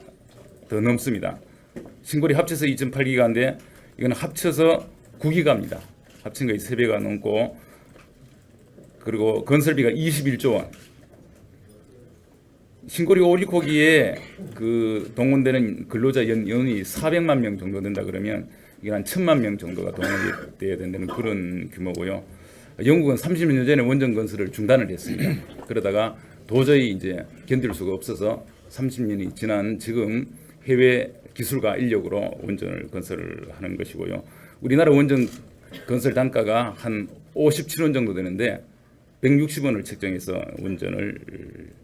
더 넘습니다. 신고리 합쳐서 2.8기가인데 이건 합쳐서 9기가입니다. 합친 것이 3배가 넘고, 그리고 건설비가 21조 원. 신고리 오리고기에 그 동원되는 근로자 연원이 400만 명 정도 된다 그러면 이게 한 1000만 명 정도가 동원이 돼야 된다는 그런 규모고요. 영국은 30년 전에 원전 건설을 중단을 했습니다. 그러다가 도저히 이제 견딜 수가 없어서 30년이 지난 지금 해외 기술과 인력으로 원전을 건설을 하는 것이고요. 우리나라 원전 건설 단가가 한 57원 정도 되는데 160원을 책정해서 원전을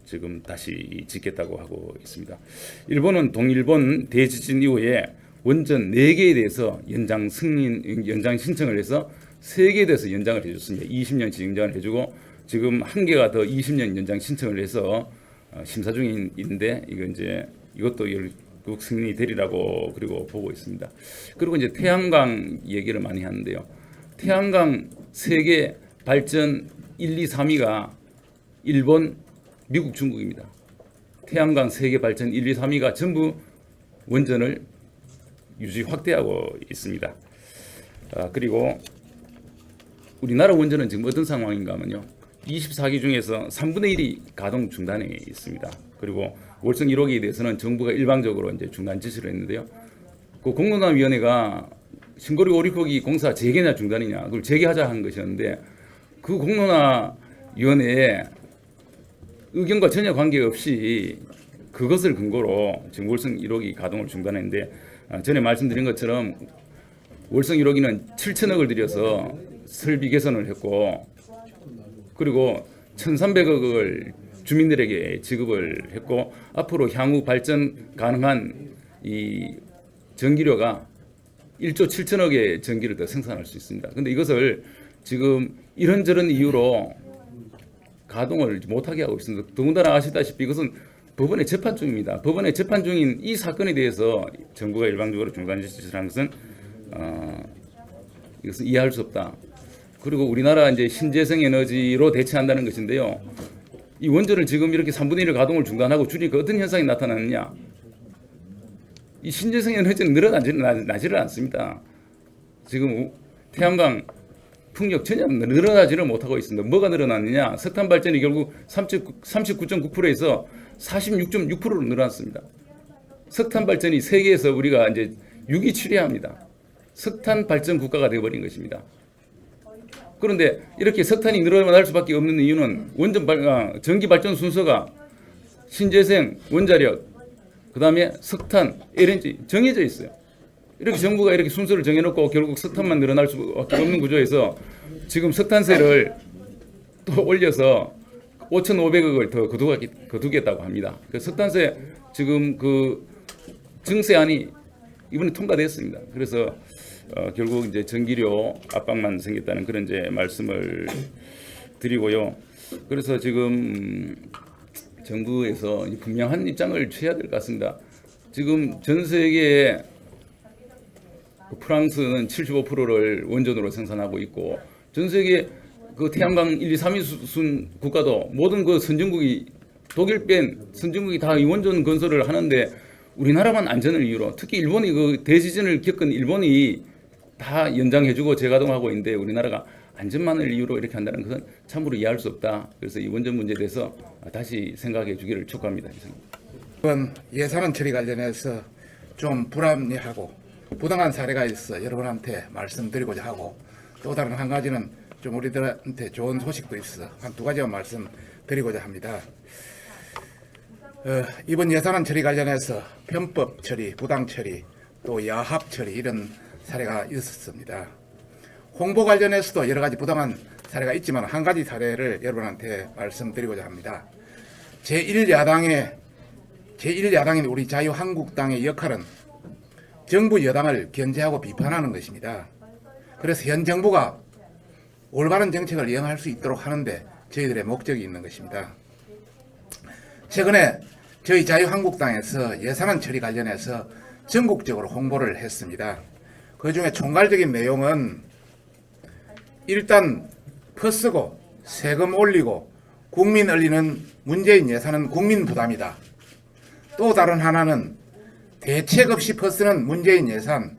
지금 다시 짓겠다고 하고 있습니다. 일본은 동일본 대지진 이후에 원전 4개에 대해서 연장 신청을 해서 3개에 대해서 연장을 해줬습니다. 20년치 연장을 해주고 지금 1개가 더 20년 연장 신청을 해서 심사 중인데 이것도 결국 승인이 되리라고 그리고 보고 있습니다. 그리고 이제 태양광 얘기를 많이 하는데요. 태양광 세계 발전 1, 2, 3위가 일본, 미국, 중국입니다. 태양광 세계 발전 1, 2, 3위가 전부 원전을 유지 확대하고 있습니다. 그리고 우리나라 원전은 지금 어떤 상황인가 하면요. 24기 중에서 3분의 1이 가동 중단에 있습니다. 그리고 월성 1호기에 대해서는 정부가 일방적으로 이제 중단 지시를 했는데요. 그 공론화위원회가 신고리 오리고기 공사 재개냐 중단이냐 그걸 재개하자 한 것이었는데 그 공론화위원회의 의견과 전혀 관계없이 그것을 근거로 지금 월성 1호기 가동을 중단했는데 전에 말씀드린 것처럼 월성 1호기는 7천억을 들여서 설비 개선을 했고 그리고 1,300억을 주민들에게 지급을 했고 앞으로 향후 발전 가능한 이 전기료가 1조 7천억의 전기를 더 생산할 수 있습니다. 그런데 이것을 지금 이런저런 이유로 가동을 못하게 하고 있습니다. 더군다나 아시다시피 이것은 법원의 재판 중입니다. 법원의 재판 중인 이 사건에 대해서 정부가 일방적으로 중단 지시를 한 것은 이것은 이해할 수 없다. 그리고 우리나라 이제 신재생 에너지로 대체한다는 것인데요. 이 원전을 지금 이렇게 3분의 1 가동을 중단하고 줄이니까 어떤 현상이 나타나느냐? 이 신재생 에너지는 늘어나지를 않습니다. 지금 태양광 풍력 전혀 늘어나지를 못하고 있습니다. 뭐가 늘어났느냐? 석탄 발전이 결국 39.9%에서 46.6%로 늘어났습니다. 석탄 발전이 세계에서 우리가 이제 6위 추리합니다. 석탄 발전 국가가 되어버린 것입니다. 그런데 이렇게 석탄이 늘어날 수밖에 없는 이유는 전기 발전 순서가 신재생, 원자력, 그 다음에 석탄, LNG 정해져 있어요. 이렇게 정부가 이렇게 순서를 정해놓고 결국 석탄만 늘어날 수밖에 없는 구조에서 지금 석탄세를 또 올려서 5,500억을 더 거두겠다고 합니다. 그 석탄세 지금 그 증세안이 이번에 통과됐습니다. 그래서 결국 이제 전기료 압박만 생겼다는 그런 이제 말씀을 드리고요. 그래서 지금 정부에서 분명한 입장을 취해야 될 것 같습니다. 지금 전 세계에 프랑스는 75%를 원전으로 생산하고 있고 전 세계 그 태양광 1, 2, 3위 수준 국가도 모든 그 선진국이 독일 뺀 선진국이 다 이 원전 건설을 하는데 우리나라만 안전을 이유로 특히 일본이 그 대지진을 겪은 일본이 다 연장해주고 재가동하고 있는데 우리나라가 안전만을 이유로 이렇게 한다는 것은 참으로 이해할 수 없다. 그래서 이 원전 문제에 대해서 다시 생각해 주기를 촉구합니다. 이번 예산 처리 관련해서 좀 불합리하고 부당한 사례가 있어 여러분한테 말씀드리고자 하고 또 다른 한 가지는 좀 우리들한테 좋은 소식도 있어 한 두 가지만 말씀드리고자 합니다. 이번 예산안 처리 관련해서 편법 처리, 부당 처리, 또 야합 처리 이런 사례가 있었습니다. 홍보 관련해서도 여러 가지 부당한 사례가 있지만 한 가지 사례를 여러분한테 말씀드리고자 합니다. 제1야당인 우리 자유한국당의 역할은 정부 여당을 견제하고 비판하는 것입니다. 그래서 현 정부가 올바른 정책을 이행할 수 있도록 하는데 저희들의 목적이 있는 것입니다. 최근에 저희 자유한국당에서 예산안 처리 관련해서 전국적으로 홍보를 했습니다. 그중에 총괄적인 내용은 일단 퍼쓰고 세금 올리고 국민 얼리는 문재인 예산은 국민 부담이다. 또 다른 하나는 대책 없이 퍼쓰는 문재인 예산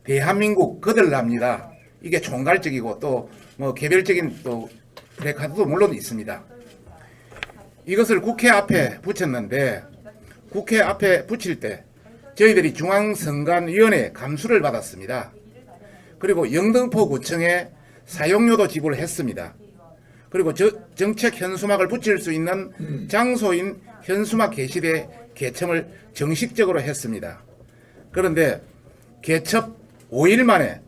대한민국 거들납니다. 이게 총괄적이고 또 뭐 개별적인 또 플래카드도 물론 있습니다. 이것을 국회 앞에 붙였는데 국회 앞에 붙일 때 저희들이 중앙선관위원회 감수를 받았습니다. 그리고 영등포구청에 사용료도 지불을 했습니다. 그리고 정책 현수막을 붙일 수 있는 장소인 현수막 게시대 개첨을 정식적으로 했습니다. 그런데 개첩 5일 만에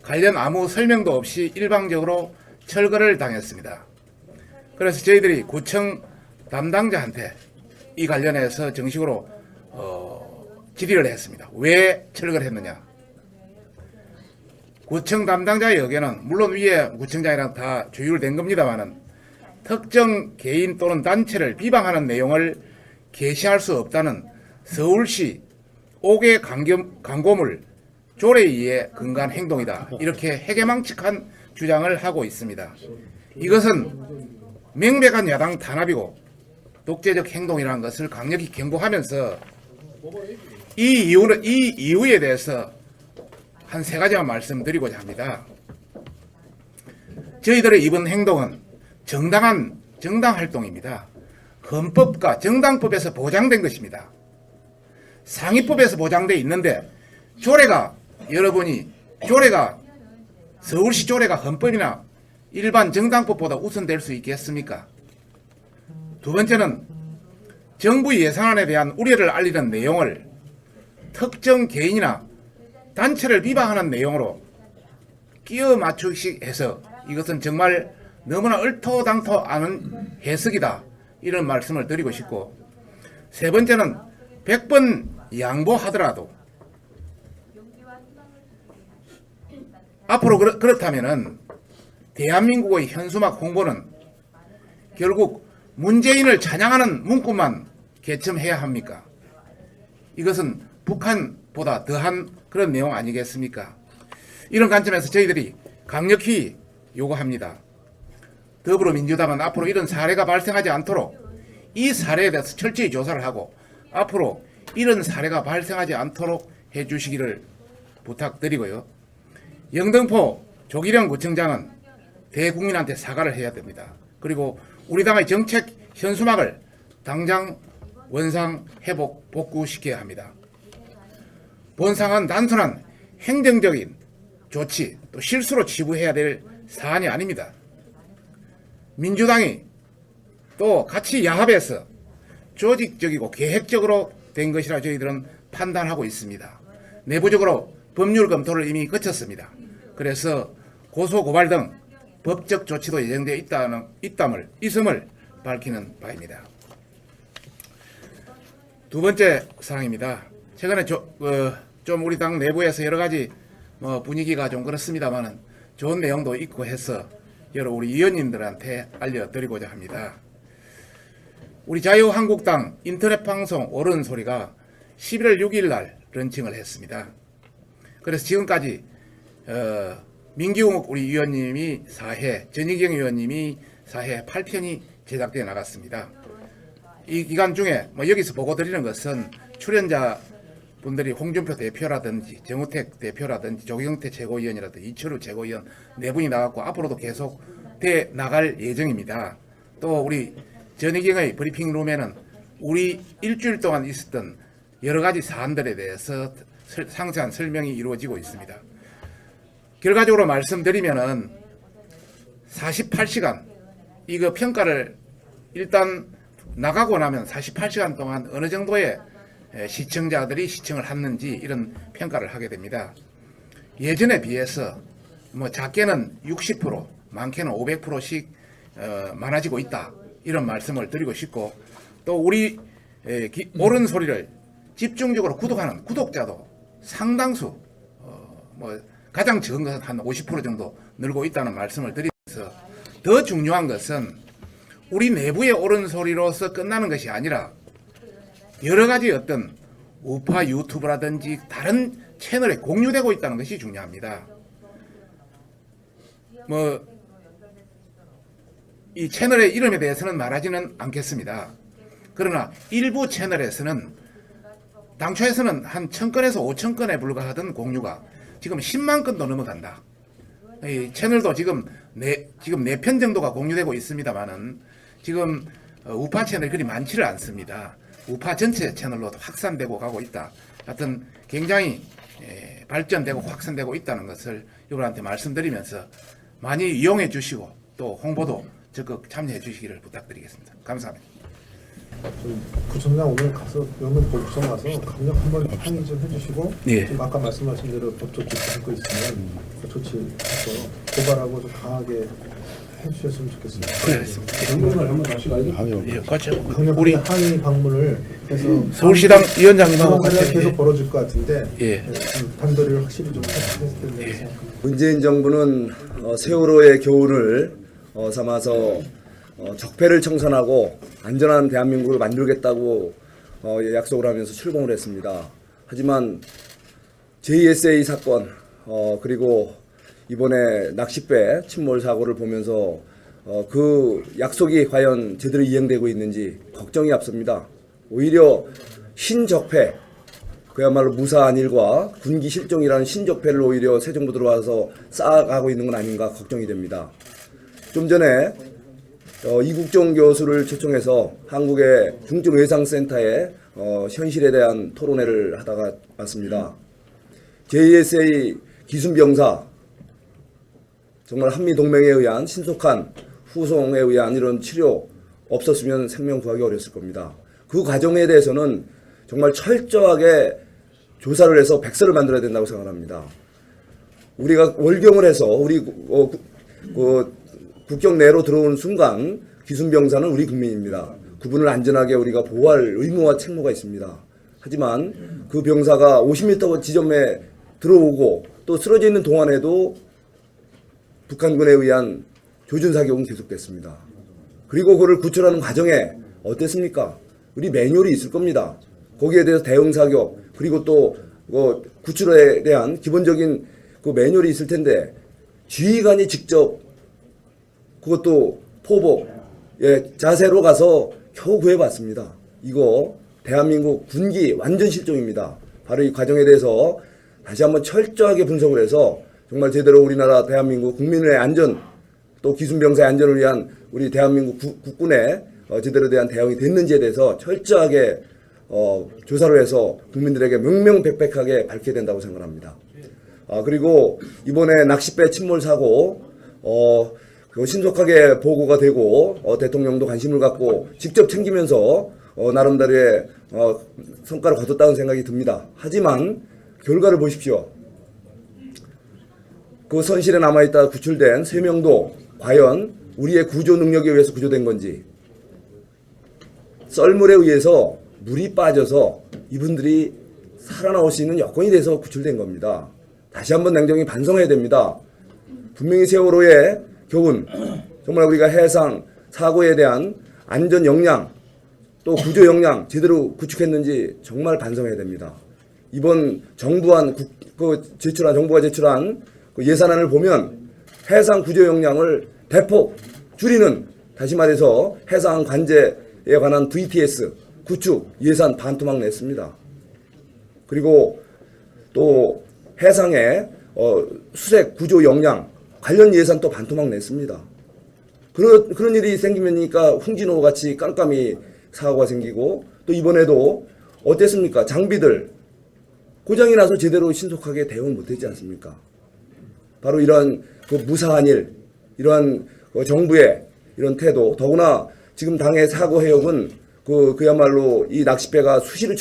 관련 아무 설명도 없이 일방적으로 철거를 당했습니다. 그래서 저희들이 구청 담당자한테 이 관련해서 정식으로 질의를 했습니다. 왜 철거를 했느냐? 구청 담당자의 의견은 물론 위에 구청장이랑 다 조율된 겁니다만은 특정 개인 또는 단체를 비방하는 내용을 게시할 수 없다는 서울시 5개 광고물 조례에 근거한 행동이다. 이렇게 해괴망측한 주장을 하고 있습니다. 이것은 명백한 야당 탄압이고 독재적 행동이라는 것을 강력히 경고하면서 이 이유에 대해서 한 세 가지만 말씀드리고자 합니다. 저희들의 이번 행동은 정당 활동입니다. 헌법과 정당법에서 보장된 것입니다. 상위법에서 보장되어 있는데 서울시 조례가 헌법이나 일반 정당법보다 우선될 수 있겠습니까? 두 번째는 정부 예산안에 대한 우려를 알리는 내용을 특정 개인이나 단체를 비방하는 내용으로 끼워 맞추기식 해서 이것은 정말 너무나 얼토당토 않은 해석이다. 이런 말씀을 드리고 싶고, 세 번째는 100번 양보하더라도 앞으로 그렇다면은 대한민국의 현수막 홍보는 결국 문재인을 찬양하는 문구만 개첨해야 합니까? 이것은 북한보다 더한 그런 내용 아니겠습니까? 이런 관점에서 저희들이 강력히 요구합니다. 더불어민주당은 앞으로 이런 사례가 발생하지 않도록 이 사례에 대해서 철저히 조사를 하고 앞으로 이런 사례가 발생하지 않도록 해주시기를 부탁드리고요. 영등포 조기령 구청장은 대국민한테 사과를 해야 됩니다. 그리고 우리 당의 정책 현수막을 당장 원상 회복 복구시켜야 합니다. 본상은 단순한 행정적인 조치 또 실수로 치부해야 될 사안이 아닙니다. 민주당이 또 같이 야합해서 조직적이고 계획적으로 된 것이라 저희들은 판단하고 있습니다. 내부적으로 법률 검토를 이미 거쳤습니다. 그래서 고소 고발 등 법적 조치도 예정되어 있음을 밝히는 바입니다. 두 번째 사항입니다. 최근에 좀 우리 당 내부에서 여러 가지 분위기가 좀 그렇습니다만은 좋은 내용도 있고 해서 여러 우리 의원님들한테 알려드리고자 합니다. 우리 자유한국당 인터넷 방송 옳은 소리가 11월 6일 날 런칭을 했습니다. 그래서 지금까지 민기웅 우리 의원님이 4회, 전희경 의원님이 4회 8편이 제작되어 나갔습니다. 이 기간 중에 여기서 보고드리는 것은 출연자 분들이 홍준표 대표라든지 정우택 대표라든지 조경태 최고위원이라든지 이철우 최고위원 네 분이 나왔고 앞으로도 계속 돼 나갈 예정입니다. 또 우리 전희경의 브리핑룸에는 우리 일주일 동안 있었던 여러 가지 사안들에 대해서 상세한 설명이 이루어지고 있습니다. 결과적으로 말씀드리면은 48시간 이거 평가를 일단 나가고 나면 48시간 동안 어느 정도의 시청자들이 시청을 했는지 이런 평가를 하게 됩니다. 예전에 비해서 뭐 작게는 60%, 많게는 500%씩 많아지고 있다. 이런 말씀을 드리고 싶고, 또 우리 옳은 소리를 집중적으로 구독하는 구독자도 상당수 뭐 가장 적은 것은 한 50% 정도 늘고 있다는 말씀을 드리면서, 더 중요한 것은 우리 내부의 옳은 소리로서 끝나는 것이 아니라 여러 가지 어떤 우파 유튜브라든지 다른 채널에 공유되고 있다는 것이 중요합니다. 뭐 이 채널의 이름에 대해서는 말하지는 않겠습니다. 그러나 일부 채널에서는 당초에서는 한 1000건에서 5000건에 불과하던 공유가 지금 10만 건도 넘어간다. 이 채널도 지금 4편 정도가 공유되고 있습니다만은 지금 우파 채널이 그리 많지를 않습니다. 우파 전체 채널로 확산되고 가고 있다. 하여튼 굉장히 발전되고 확산되고 있다는 것을 여러분한테 말씀드리면서 많이 이용해 주시고 또 홍보도 적극 참여해 주시기를 부탁드리겠습니다. 감사합니다. 구청장 오늘 가서 명문 보구청 가서 강력 한번 항의 좀 해주시고 예. 지금 아까 말씀하신 대로 법 조치 할거 있으면 법 조치해서 고발하고 좀 강하게 해주셨으면 좋겠습니다. 그렇습니다. 방문을 한번 다시 가야죠. 예, 그렇죠. 강력 우리 항의 방문을 해서 서울시당 위원장님하고 같이 계속 벌어질 것 같은데 예. 단도리를 확실히 좀 했을 텐데 생각합니다. 문재인 정부는 세월호의 교훈을 삼아서 적폐를 청산하고 안전한 대한민국을 만들겠다고 약속을 하면서 출범을 했습니다. 하지만 JSA 사건 그리고 이번에 낚싯배 침몰 사고를 보면서 그 약속이 과연 제대로 이행되고 있는지 걱정이 앞섭니다. 오히려 신적폐, 그야말로 무사한 일과 군기 실종이라는 신적폐를 오히려 새 정부 들어와서 쌓아가고 있는 건 아닌가 걱정이 됩니다. 좀 전에 이국종 교수를 초청해서 한국의 중증외상센터에 현실에 대한 토론회를 하다가 왔습니다. JSA 기순병사, 정말 한미동맹에 의한 신속한 후송에 의한 이런 치료 없었으면 생명 구하기 어렸을 겁니다. 그 과정에 대해서는 정말 철저하게 조사를 해서 백서를 만들어야 된다고 생각합니다. 우리가 월경을 해서 우리 국경 내로 들어오는 순간 기순병사는 우리 국민입니다. 그분을 안전하게 우리가 보호할 의무와 책무가 있습니다. 하지만 그 병사가 50m 지점에 들어오고 또 쓰러져 있는 동안에도 북한군에 의한 조준 사격은 계속됐습니다. 그리고 그를 구출하는 과정에 어땠습니까? 우리 매뉴얼이 있을 겁니다. 거기에 대해서 대응 사격 그리고 또 구출에 대한 기본적인 그 매뉴얼이 있을 텐데 지휘관이 직접 그것도 포복 자세로 가서 겨우 구해봤습니다. 이거 대한민국 군기 완전 실종입니다. 바로 이 과정에 대해서 다시 한번 철저하게 분석을 해서 정말 제대로 우리나라 대한민국 국민의 안전 또 기순병사의 안전을 위한 우리 대한민국 국군의 제대로 대한 대응이 됐는지에 대해서 철저하게 조사를 해서 국민들에게 명명백백하게 밝혀야 된다고 생각합니다. 그리고 이번에 낚싯배 침몰 사고 신속하게 보고가 되고 대통령도 관심을 갖고 직접 챙기면서 나름대로의 성과를 거뒀다는 생각이 듭니다. 하지만 결과를 보십시오. 그 선실에 남아있다 구출된 3명도 과연 우리의 구조 능력에 의해서 구조된 건지 썰물에 의해서 물이 빠져서 이분들이 살아나올 수 있는 여건이 돼서 구출된 겁니다. 다시 한번 냉정히 반성해야 됩니다. 분명히 세월호의 교훈, 정말 우리가 해상 사고에 대한 안전 역량 또 구조 역량 제대로 구축했는지 정말 반성해야 됩니다. 이번 정부가 제출한 그 예산안을 보면 해상 구조 역량을 대폭 줄이는, 다시 말해서 해상 관제에 관한 VTS 구축 예산 반토막 냈습니다. 그리고 또 해상의 수색 구조 역량 관련 예산 또 반토막 냈습니다. 그런 일이 생기면니까 홍진호 같이 깜깜이 사고가 생기고 또 이번에도 어땠습니까? 장비들 고장이 나서 제대로 신속하게 대응 못했지 않습니까? 바로 이러한 그 무사한 일, 이러한 정부의 이런 태도, 더구나 지금 당의 사고 해역은 그야말로 이 낚싯배가 수시로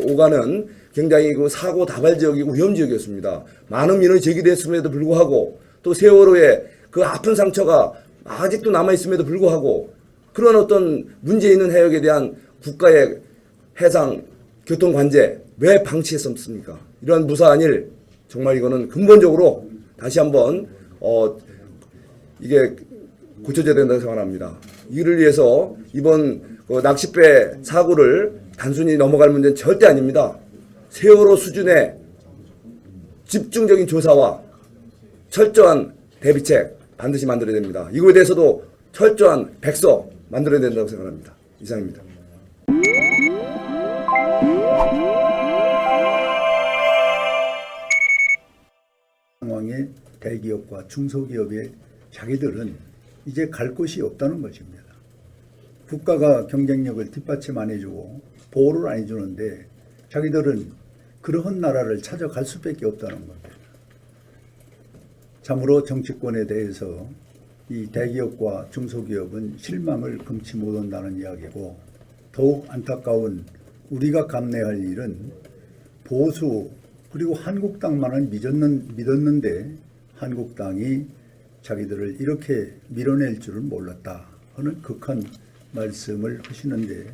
오가는 굉장히 그 사고 다발 지역이고 위험 지역이었습니다. 많은 민원이 제기됐음에도 불구하고 또 세월호의 그 아픈 상처가 아직도 남아있음에도 불구하고 그런 어떤 문제 있는 해역에 대한 국가의 해상 교통 관제 왜 방치했었습니까? 이러한 무사한 일 정말 이거는 근본적으로 다시 한번 이게 고쳐져야 된다고 생각합니다. 이를 위해서 이번 낚싯배 사고를 단순히 넘어갈 문제는 절대 아닙니다. 세월호 수준의 집중적인 조사와 철저한 대비책 반드시 만들어야 됩니다. 이거에 대해서도 철저한 백서 만들어야 된다고 생각합니다. 이상입니다. 상황에 대기업과 중소기업의 자기들은 이제 갈 곳이 없다는 것입니다. 국가가 경쟁력을 뒷받침 안 해주고 보호를 안 해주는데 자기들은 그러한 나라를 찾아갈 수밖에 없다는 겁니다. 참으로 정치권에 대해서 이 대기업과 중소기업은 실망을 금치 못한다는 이야기고, 더욱 안타까운 우리가 감내할 일은 보수 그리고 한국당만은 믿었는데 한국당이 자기들을 이렇게 밀어낼 줄은 몰랐다 하는 극한 말씀을 하시는데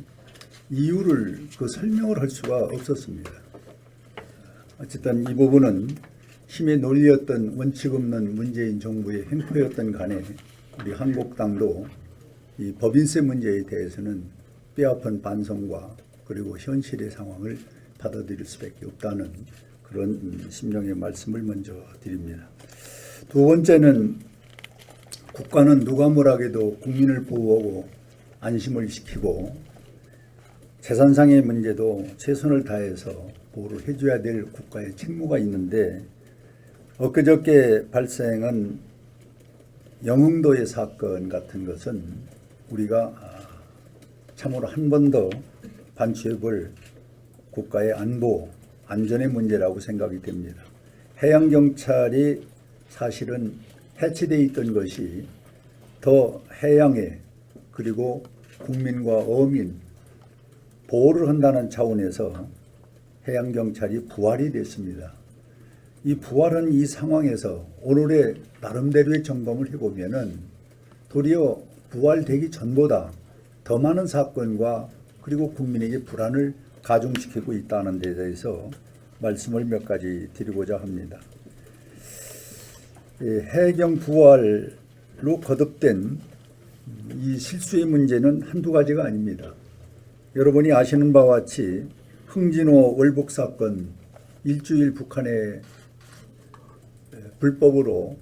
이유를 설명을 할 수가 없었습니다. 어쨌든 이 부분은 힘의 논리였던 원칙 없는 문재인 정부의 행포였던 간에 우리 한국당도 이 법인세 문제에 대해서는 뼈아픈 반성과 그리고 현실의 상황을 받아들일 수밖에 없다는 그런 심정의 말씀을 먼저 드립니다. 두 번째는 국가는 누가 뭐라해도 국민을 보호하고 안심을 시키고 재산상의 문제도 최선을 다해서 보호를 해줘야 될 국가의 책무가 있는데, 엊그저께 발생한 영흥도의 사건 같은 것은 우리가 참으로 한 번 더 반추해볼 국가의 안보, 안전의 문제라고 생각이 됩니다. 해양경찰이 사실은 해체되어 있던 것이 더 해양에 그리고 국민과 어민 보호를 한다는 차원에서 해양경찰이 부활이 됐습니다. 이 부활한 이 상황에서 오늘의 나름대로의 점검을 해보면은 도리어 부활되기 전보다 더 많은 사건과 그리고 국민에게 불안을 가중시키고 있다는 데 대해서 말씀을 몇 가지 드리고자 합니다. 해경 부활로 거듭된 이 실수의 문제는 한두 가지가 아닙니다. 여러분이 아시는 바와 같이 흥진호 월북 사건 일주일 북한에 불법으로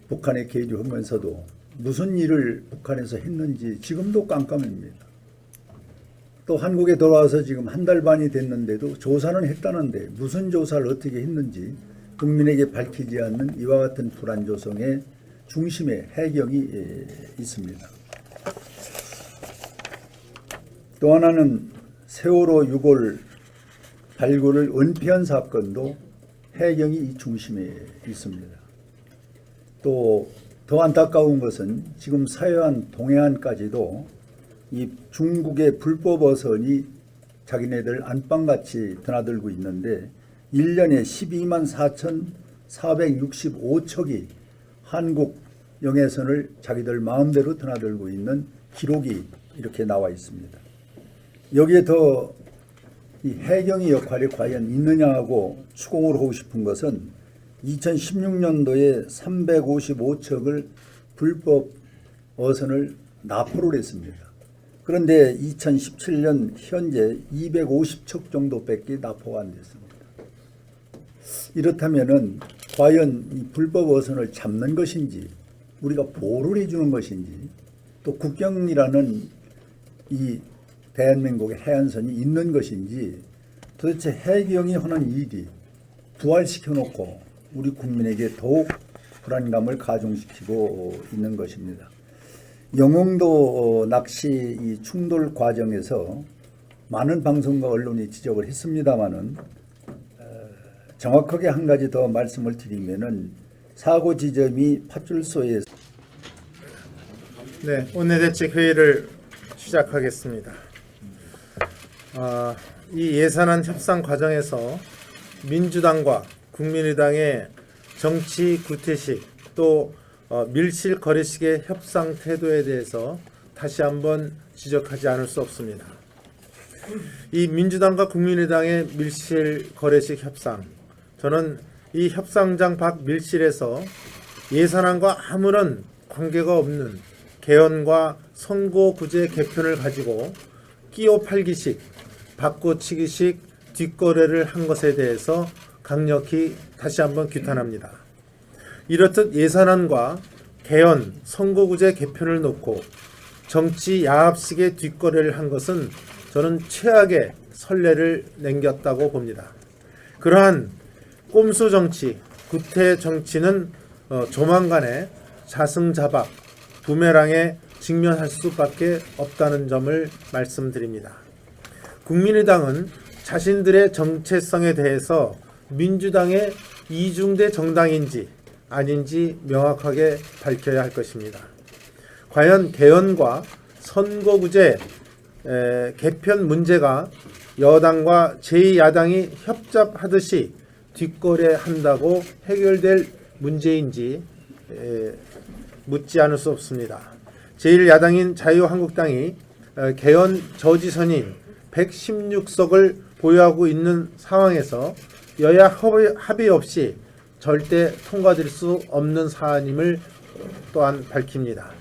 북한에 계류하면서도 무슨 일을 북한에서 했는지 지금도 깜깜합니다. 또 한국에 돌아와서 지금 한 달 반이 됐는데도 조사는 했다는데 무슨 조사를 어떻게 했는지 국민에게 밝히지 않는 이와 같은 불안 조성의 중심에 해경이 있습니다. 또 하나는 세월호 6월 발굴을 은폐한 사건도 해경이 이 중심에 있습니다. 또 더 안타까운 것은 지금 서해안, 동해안까지도 이 중국의 불법 어선이 자기네들 안방같이 드나들고 있는데 1년에 12만 4,465척이 한국 영해선을 자기들 마음대로 드나들고 있는 기록이 이렇게 나와 있습니다. 여기에 더 이 해경의 역할이 과연 있느냐 하고 추궁을 하고 싶은 것은 2016년도에 355척을 불법 어선을 납포를 했습니다. 그런데 2017년 현재 250척 정도밖에 납포가 안 됐습니다. 이렇다면은 과연 이 불법 어선을 잡는 것인지 우리가 보호를 해주는 것인지 또 국경이라는 이 대한민국의 해안선이 있는 것인지 도대체 해경이 하는 일이 부활시켜놓고 우리 국민에게 더욱 불안감을 가중시키고 있는 것입니다. 영흥도 낚시 이 충돌 과정에서 많은 방송과 언론이 지적을 했습니다마는 정확하게 한 가지 더 말씀을 드리면은 사고 지점이 파출소에 네, 원내대책 회의를 시작하겠습니다. 이 예산안 협상 과정에서 민주당과 국민의당의 정치 구태식 또 밀실 거래식의 협상 태도에 대해서 다시 한번 지적하지 않을 수 없습니다. 이 민주당과 국민의당의 밀실 거래식 협상, 저는 이 협상장 밖 밀실에서 예산안과 아무런 관계가 없는 개헌과 선거구제 개편을 가지고 끼워 팔기식, 바꿔치기식 뒷거래를 한 것에 대해서 강력히 다시 한번 규탄합니다. 이렇듯 예산안과 개헌, 선거구제 개편을 놓고 정치 야합식의 뒷거래를 한 것은 저는 최악의 선례를 남겼다고 봅니다. 그러한 꼼수 정치, 구태 정치는 조만간에 자승자박, 부메랑에 직면할 수밖에 없다는 점을 말씀드립니다. 국민의당은 자신들의 정체성에 대해서 민주당의 이중대 정당인지 아닌지 명확하게 밝혀야 할 것입니다. 과연 개헌과 선거구제 개편 문제가 여당과 제2야당이 협잡하듯이 뒷거래한다고 해결될 문제인지 묻지 않을 수 없습니다. 제1야당인 자유한국당이 개헌 저지선인 116석을 보유하고 있는 상황에서 여야 합의 없이 절대 통과될 수 없는 사안임을 또한 밝힙니다.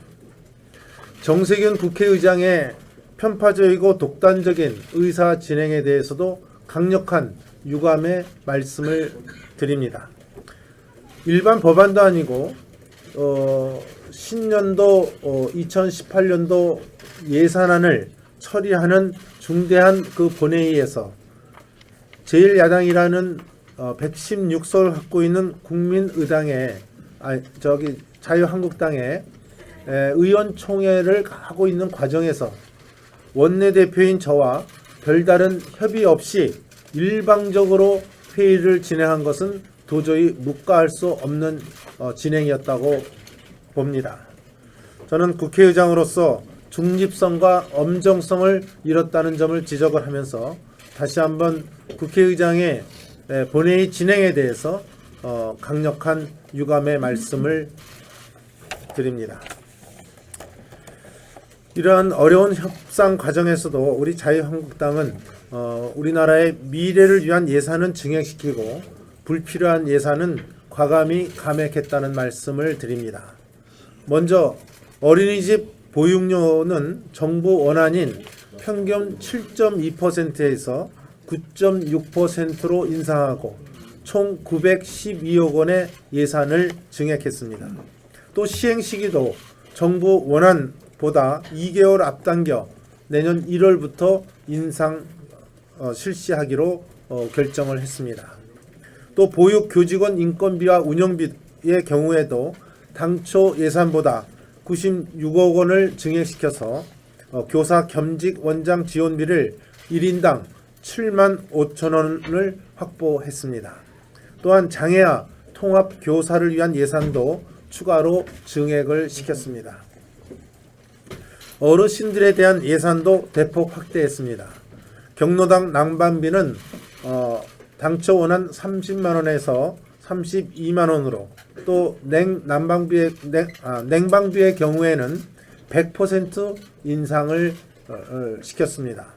정세균 국회의장의 편파적이고 독단적인 의사 진행에 대해서도 강력한 유감의 말씀을 드립니다. 일반 법안도 아니고 신년도 2018년도 예산안을 처리하는 중대한 그 본회의에서 제1야당이라는 116석을 갖고 있는 국민의당의 자유한국당의 의원총회를 하고 있는 과정에서 원내대표인 저와 별다른 협의 없이 일방적으로 회의를 진행한 것은 도저히 묵과할 수 없는 진행이었다고 봅니다. 저는 국회의장으로서 중립성과 엄정성을 잃었다는 점을 지적을 하면서 다시 한번 국회의장의 본회의 진행에 대해서 강력한 유감의 말씀을 드립니다. 이러한 어려운 협상 과정에서도 우리 자유한국당은 우리나라의 미래를 위한 예산은 증액시키고 불필요한 예산은 과감히 감액했다는 말씀을 드립니다. 먼저 어린이집 보육료는 정부 원안인 평균 7.2%에서 9.6%로 인상하고 총 912억 원의 예산을 증액했습니다. 또 시행 시기도 정부 원안보다 2개월 앞당겨 내년 1월부터 실시하기로 결정을 했습니다. 또 보육 교직원 인건비와 운영비의 경우에도 당초 예산보다 96억 원을 증액시켜서 교사 겸직 원장 지원비를 1인당 7만 5천 원을 확보했습니다. 또한 장애아 통합 교사를 위한 예산도 추가로 증액을 시켰습니다. 어르신들에 대한 예산도 대폭 확대했습니다. 경로당 난방비는 당초 원한 30만 원에서 32만 원으로 또 냉방비의 경우에는 100% 인상을 시켰습니다.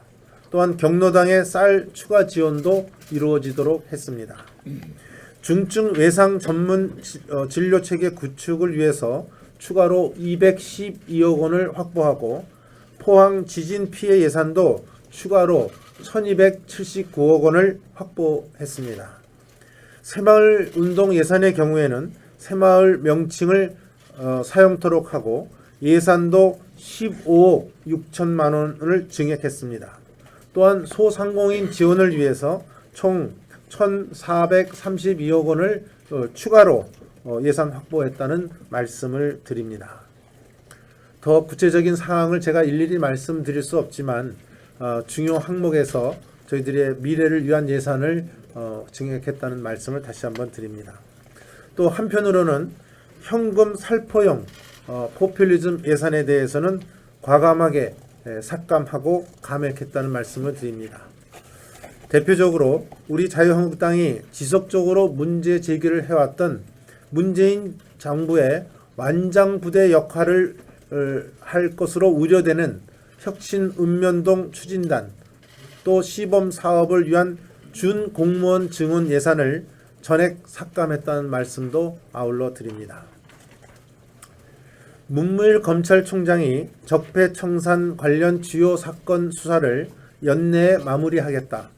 또한 경로당의 쌀 추가 지원도 이루어지도록 했습니다. 중증 외상 전문 진료체계 구축을 위해서 추가로 212억 원을 확보하고 포항 지진 피해 예산도 추가로 1279억 원을 확보했습니다. 새마을 운동 예산의 경우에는 새마을 명칭을 사용토록 하고 예산도 15억 6천만 원을 증액했습니다. 또한 소상공인 지원을 위해서 총 1,432억 원을 추가로 예산 확보했다는 말씀을 드립니다. 더 구체적인 사항을 제가 일일이 말씀드릴 수 없지만 중요 항목에서 저희들의 미래를 위한 예산을 증액했다는 말씀을 다시 한번 드립니다. 또 한편으로는 현금 살포형 포퓰리즘 예산에 대해서는 과감하게 삭감하고 감액했다는 말씀을 드립니다. 대표적으로 우리 자유한국당이 지속적으로 문제 제기를 해왔던 문재인 정부의 완장부대 역할을 할 것으로 우려되는 혁신읍면동 추진단, 또 시범 사업을 위한 준공무원 증원 예산을 전액 삭감했다는 말씀도 아울러 드립니다. 문무일 검찰총장이 적폐청산 관련 주요 사건 수사를 연내에 마무리하겠다.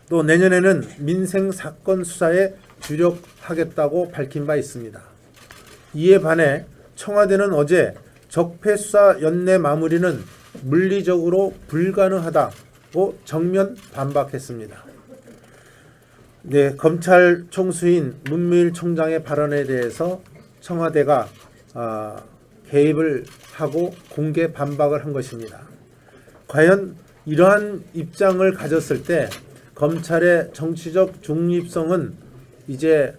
또 내년에는 민생 사건 수사에 주력하겠다고 밝힌 바 있습니다. 이에 반해 청와대는 어제 적폐 수사 연내 마무리는 물리적으로 불가능하다고 정면 반박했습니다. 네, 검찰 총수인 문무일 총장의 발언에 대해서 청와대가 개입을 하고 공개 반박을 한 것입니다. 과연 이러한 입장을 가졌을 때 검찰의 정치적 중립성은 이제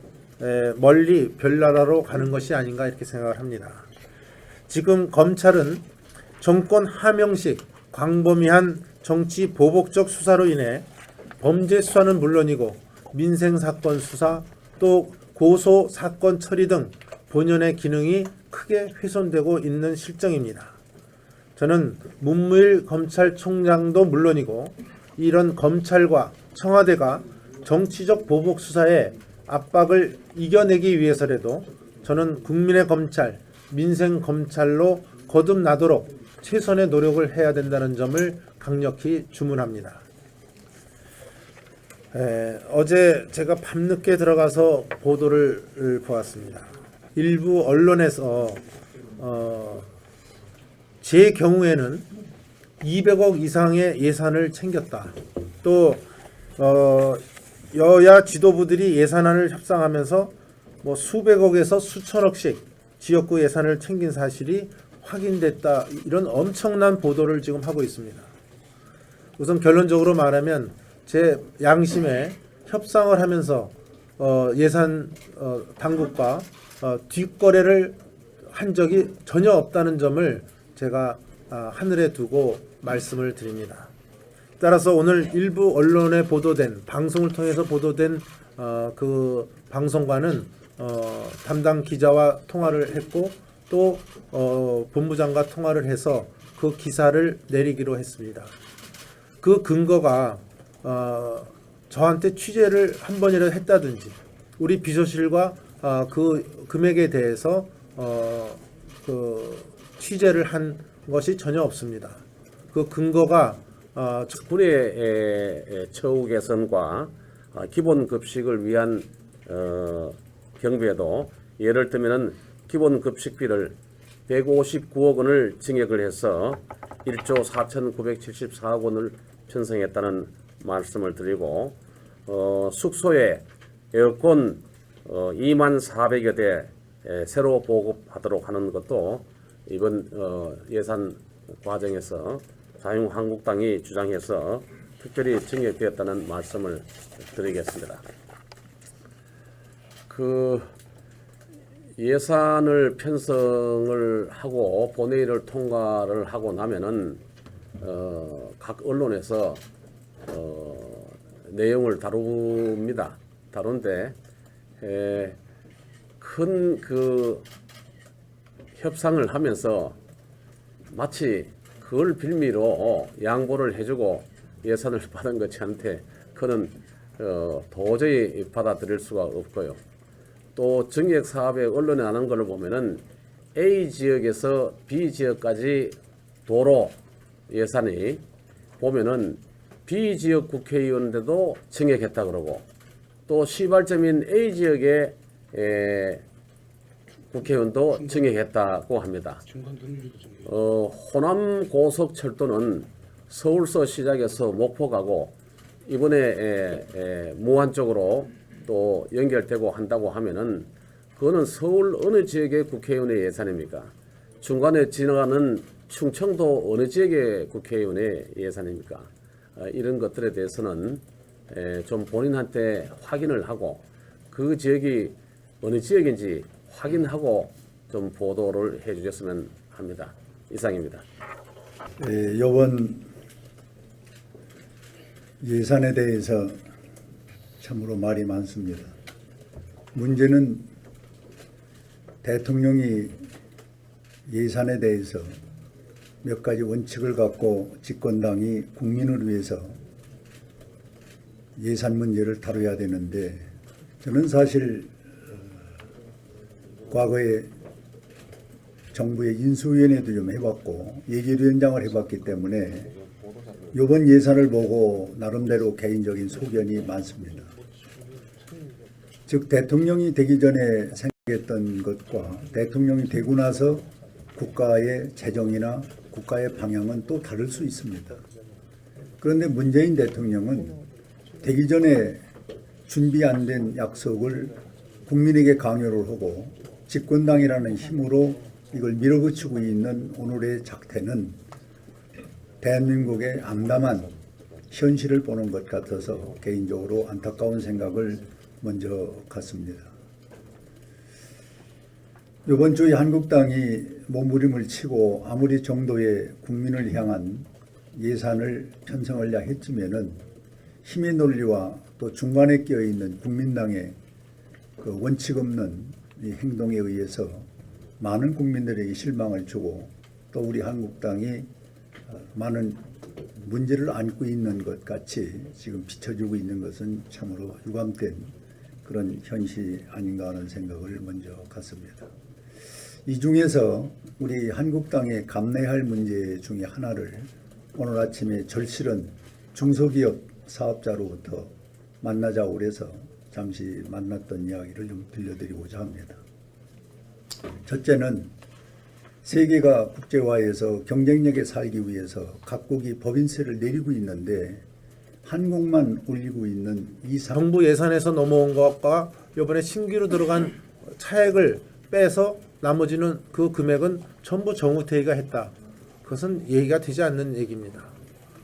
멀리 별나라로 가는 것이 아닌가 이렇게 생각을 합니다. 지금 검찰은 정권 하명식 광범위한 정치 보복적 수사로 인해 범죄 수사는 물론이고 민생 사건 수사 또 고소 사건 처리 등 본연의 기능이 크게 훼손되고 있는 실정입니다. 저는 문무일 검찰총장도 물론이고 이런 검찰과 청와대가 정치적 보복 수사에 압박을 이겨내기 위해서라도 저는 국민의 검찰, 민생 검찰로 거듭나도록 최선의 노력을 해야 된다는 점을 강력히 주문합니다. 어제 제가 밤늦게 들어가서 보도를 보았습니다. 일부 언론에서 제 경우에는 200억 이상의 예산을 챙겼다. 또 여야 지도부들이 예산안을 협상하면서 뭐 수백억에서 수천억씩 지역구 예산을 챙긴 사실이 확인됐다. 이런 엄청난 보도를 지금 하고 있습니다. 우선 결론적으로 말하면 제 양심에 협상을 하면서 예산 당국과 뒷거래를 한 적이 전혀 없다는 점을 제가 하늘에 두고 말씀을 드립니다. 따라서 오늘 일부 언론에 보도된 방송을 통해서 보도된 그 방송과는 담당 기자와 통화를 했고 또 본부장과 통화를 해서 그 기사를 내리기로 했습니다. 그 근거가 저한테 취재를 한 번이라도 했다든지 우리 비서실과 그 금액에 대해서 그 취재를 한 것이 전혀 없습니다. 그 근거가 군의 처우 개선과 기본 급식을 위한 경비에도 예를 들면은 기본 급식비를 159억 원을 증액을 해서 1조 4,974억 원을 편성했다는 말씀을 드리고 숙소에 에어컨 2만 400여 대 새로 보급하도록 하는 것도 이번 예산 과정에서 자유한국당이 주장해서 특별히 증액되었다는 말씀을 드리겠습니다. 그 예산을 편성을 하고 본회의를 통과를 하고 나면은 각 언론에서 내용을 다룹니다. 다룬데 큰 그 협상을 하면서 마치 그걸 빌미로 양보를 해주고 예산을 받은 것한테 그는 도저히 받아들일 수가 없고요. 또 증액 사업에 언론에 나는 걸 보면은 A 지역에서 B 지역까지 도로 예산이 보면은 B 지역 국회의원인데도 증액했다 그러고 또 시발점인 A 지역의 국회의원도 증액했다고 합니다. 호남 고속철도는 서울서 시작해서 목포 가고 이번에 무안 쪽으로 또 연결되고 한다고 하면은 그거는 서울 어느 지역의 국회의원의 예산입니까? 중간에 지나가는 충청도 어느 지역의 국회의원의 예산입니까? 이런 것들에 대해서는 좀 본인한테 확인을 하고 그 지역이 어느 지역인지 확인하고 좀 보도를 해주셨으면 합니다. 이상입니다. 이번 예산에 대해서 참으로 말이 많습니다. 문제는 대통령이 예산에 대해서 몇 가지 원칙을 갖고 집권당이 국민을 위해서 예산 문제를 다뤄야 되는데, 저는 사실 과거에 정부의 인수위원회도 좀 해봤고 예결위원장을 해봤기 때문에 이번 예산을 보고 나름대로 개인적인 소견이 많습니다. 즉 대통령이 되기 전에 생각했던 것과 대통령이 되고 나서 국가의 재정이나 국가의 방향은 또 다를 수 있습니다. 그런데 문재인 대통령은 되기 전에 준비 안 된 약속을 국민에게 강요를 하고 집권당이라는 힘으로 이걸 밀어붙이고 있는 오늘의 작태는 대한민국의 암담한 현실을 보는 것 같아서 개인적으로 안타까운 생각을 먼저 갖습니다. 이번 주에 한국당이 몸부림을 치고 아무리 정도의 국민을 향한 예산을 편성하려 했지만은 힘의 논리와 또 중간에 끼어 있는 국민당의 그 원칙 없는 이 행동에 의해서 많은 국민들에게 실망을 주고 또 우리 한국당이 많은 문제를 안고 있는 것 같이 지금 비춰지고 있는 것은 참으로 유감된 그런 현실이 아닌가 하는 생각을 먼저 갖습니다. 이 중에서 우리 한국당의 감내할 문제 중에 하나를 오늘 아침에 절실한 중소기업 사업자로부터 만나자고 그래서 잠시 만났던 이야기를 좀 들려드리고자 합니다. 첫째는 세계가 국제화해서 경쟁력에 살기 위해서 각국이 법인세를 내리고 있는데 한국만 올리고 있는 이 정부 예산에서 넘어온 것과 이번에 신규로 들어간 차액을 빼서 나머지는 그 금액은 전부 정우택이가 했다. 그것은 얘기가 되지 않는 얘기입니다.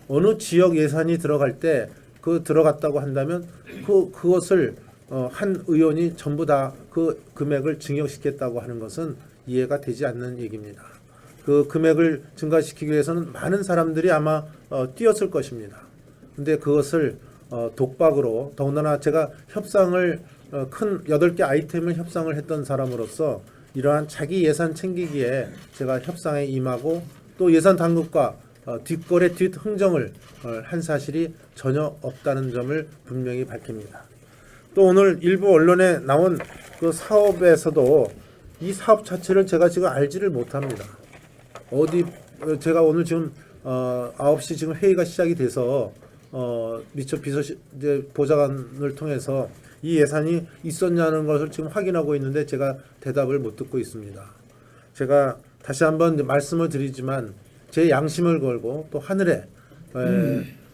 어느 지역 예산이 들어갈 때 그 들어갔다고 한다면 그것을 한 의원이 전부 다 그 금액을 증액시켰다고 하는 것은 이해가 되지 않는 얘기입니다. 그 금액을 증가시키기 위해서는 많은 사람들이 아마 뛰었을 것입니다. 근데 그것을 독박으로, 더군다나 제가 협상을 큰 8개 아이템을 협상을 했던 사람으로서 이러한 자기 예산 챙기기에 제가 협상에 임하고 또 예산 당국과 뒷거래 뒷흥정을 한 사실이 전혀 없다는 점을 분명히 밝힙니다. 또 오늘 일부 언론에 나온 그 사업에서도 이 사업 자체를 제가 지금 알지를 못합니다. 제가 오늘 지금 9시 지금 회의가 시작이 돼서 미처 보좌관을 통해서 이 예산이 있었냐는 것을 지금 확인하고 있는데 제가 대답을 못 듣고 있습니다. 제가 다시 한번 말씀을 드리지만 제 양심을 걸고 또 하늘에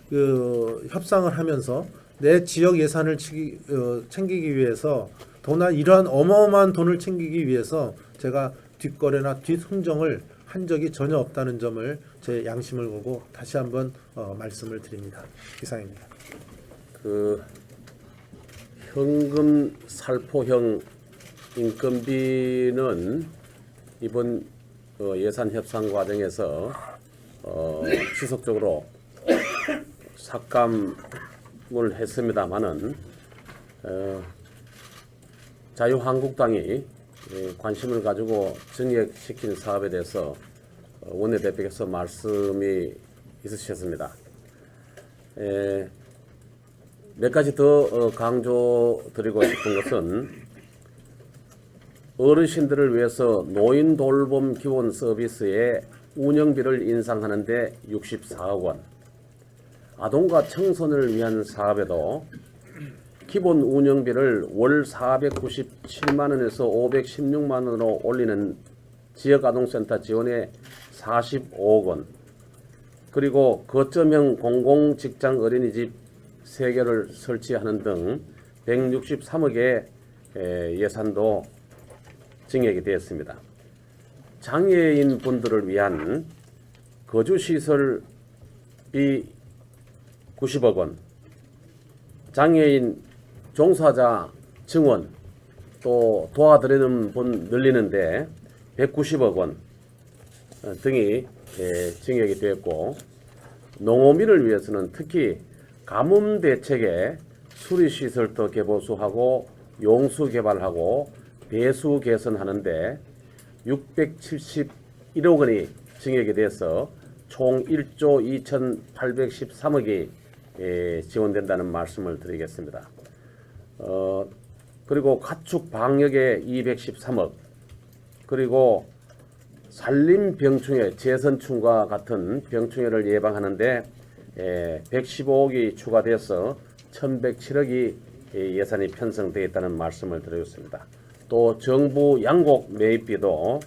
그 협상을 하면서 내 지역 예산을 챙기기 위해서 더구나 이러한 어마어마한 돈을 챙기기 위해서 제가 뒷거래나 뒷흥정을 한 적이 전혀 없다는 점을 제 양심을 걸고 다시 한번 말씀을 드립니다. 이상입니다. 그 현금 살포형 인건비는 이번 예산 협상 과정에서 지속적으로 삭감을 했습니다마는 자유한국당이 관심을 가지고 증액시킨 사업에 대해서 원내대표께서 말씀이 있으셨습니다. 몇 가지 더 강조드리고 싶은 것은 어르신들을 위해서 노인 돌봄 기본 서비스의 운영비를 인상하는 데 64억 원, 아동과 청소년을 위한 사업에도 기본 운영비를 월 497만 원에서 516만 원으로 올리는 지역아동센터 지원에 45억 원, 그리고 거점형 공공직장 어린이집 3개를 설치하는 등 163억의 예산도 증액이 되었습니다. 장애인 분들을 위한 거주시설비 90억 원, 장애인 종사자 증원 또 도와드리는 분 늘리는데 190억 원, 등이 증액이 되었고, 농어민을 위해서는 특히 가뭄 대책에 수리시설도 개보수하고 용수 개발하고 배수 개선하는데 671억 원이 증액이 돼서 총 1조 2,813억이 지원된다는 말씀을 드리겠습니다. 그리고 가축 방역에 213억, 그리고 산림병충해, 제선충과 같은 병충해를 예방하는데 115억이 추가돼서 1,107억이 예산이 편성되어 있다는 말씀을 드리겠습니다. 또 정부 양곡 매입비도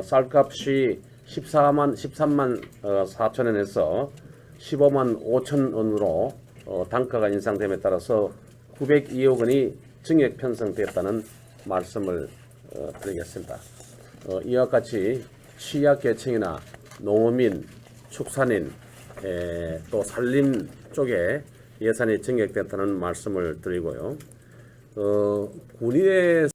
쌀값이 13만 4천 원에서 15만 5천 원으로 단가가 인상됨에 따라서 902억 원이 증액 편성됐다는 말씀을 드리겠습니다. 이와 같이 취약계층이나 농어민, 축산인, 또 산림 쪽에 예산이 증액됐다는 말씀을 드리고요. 군인의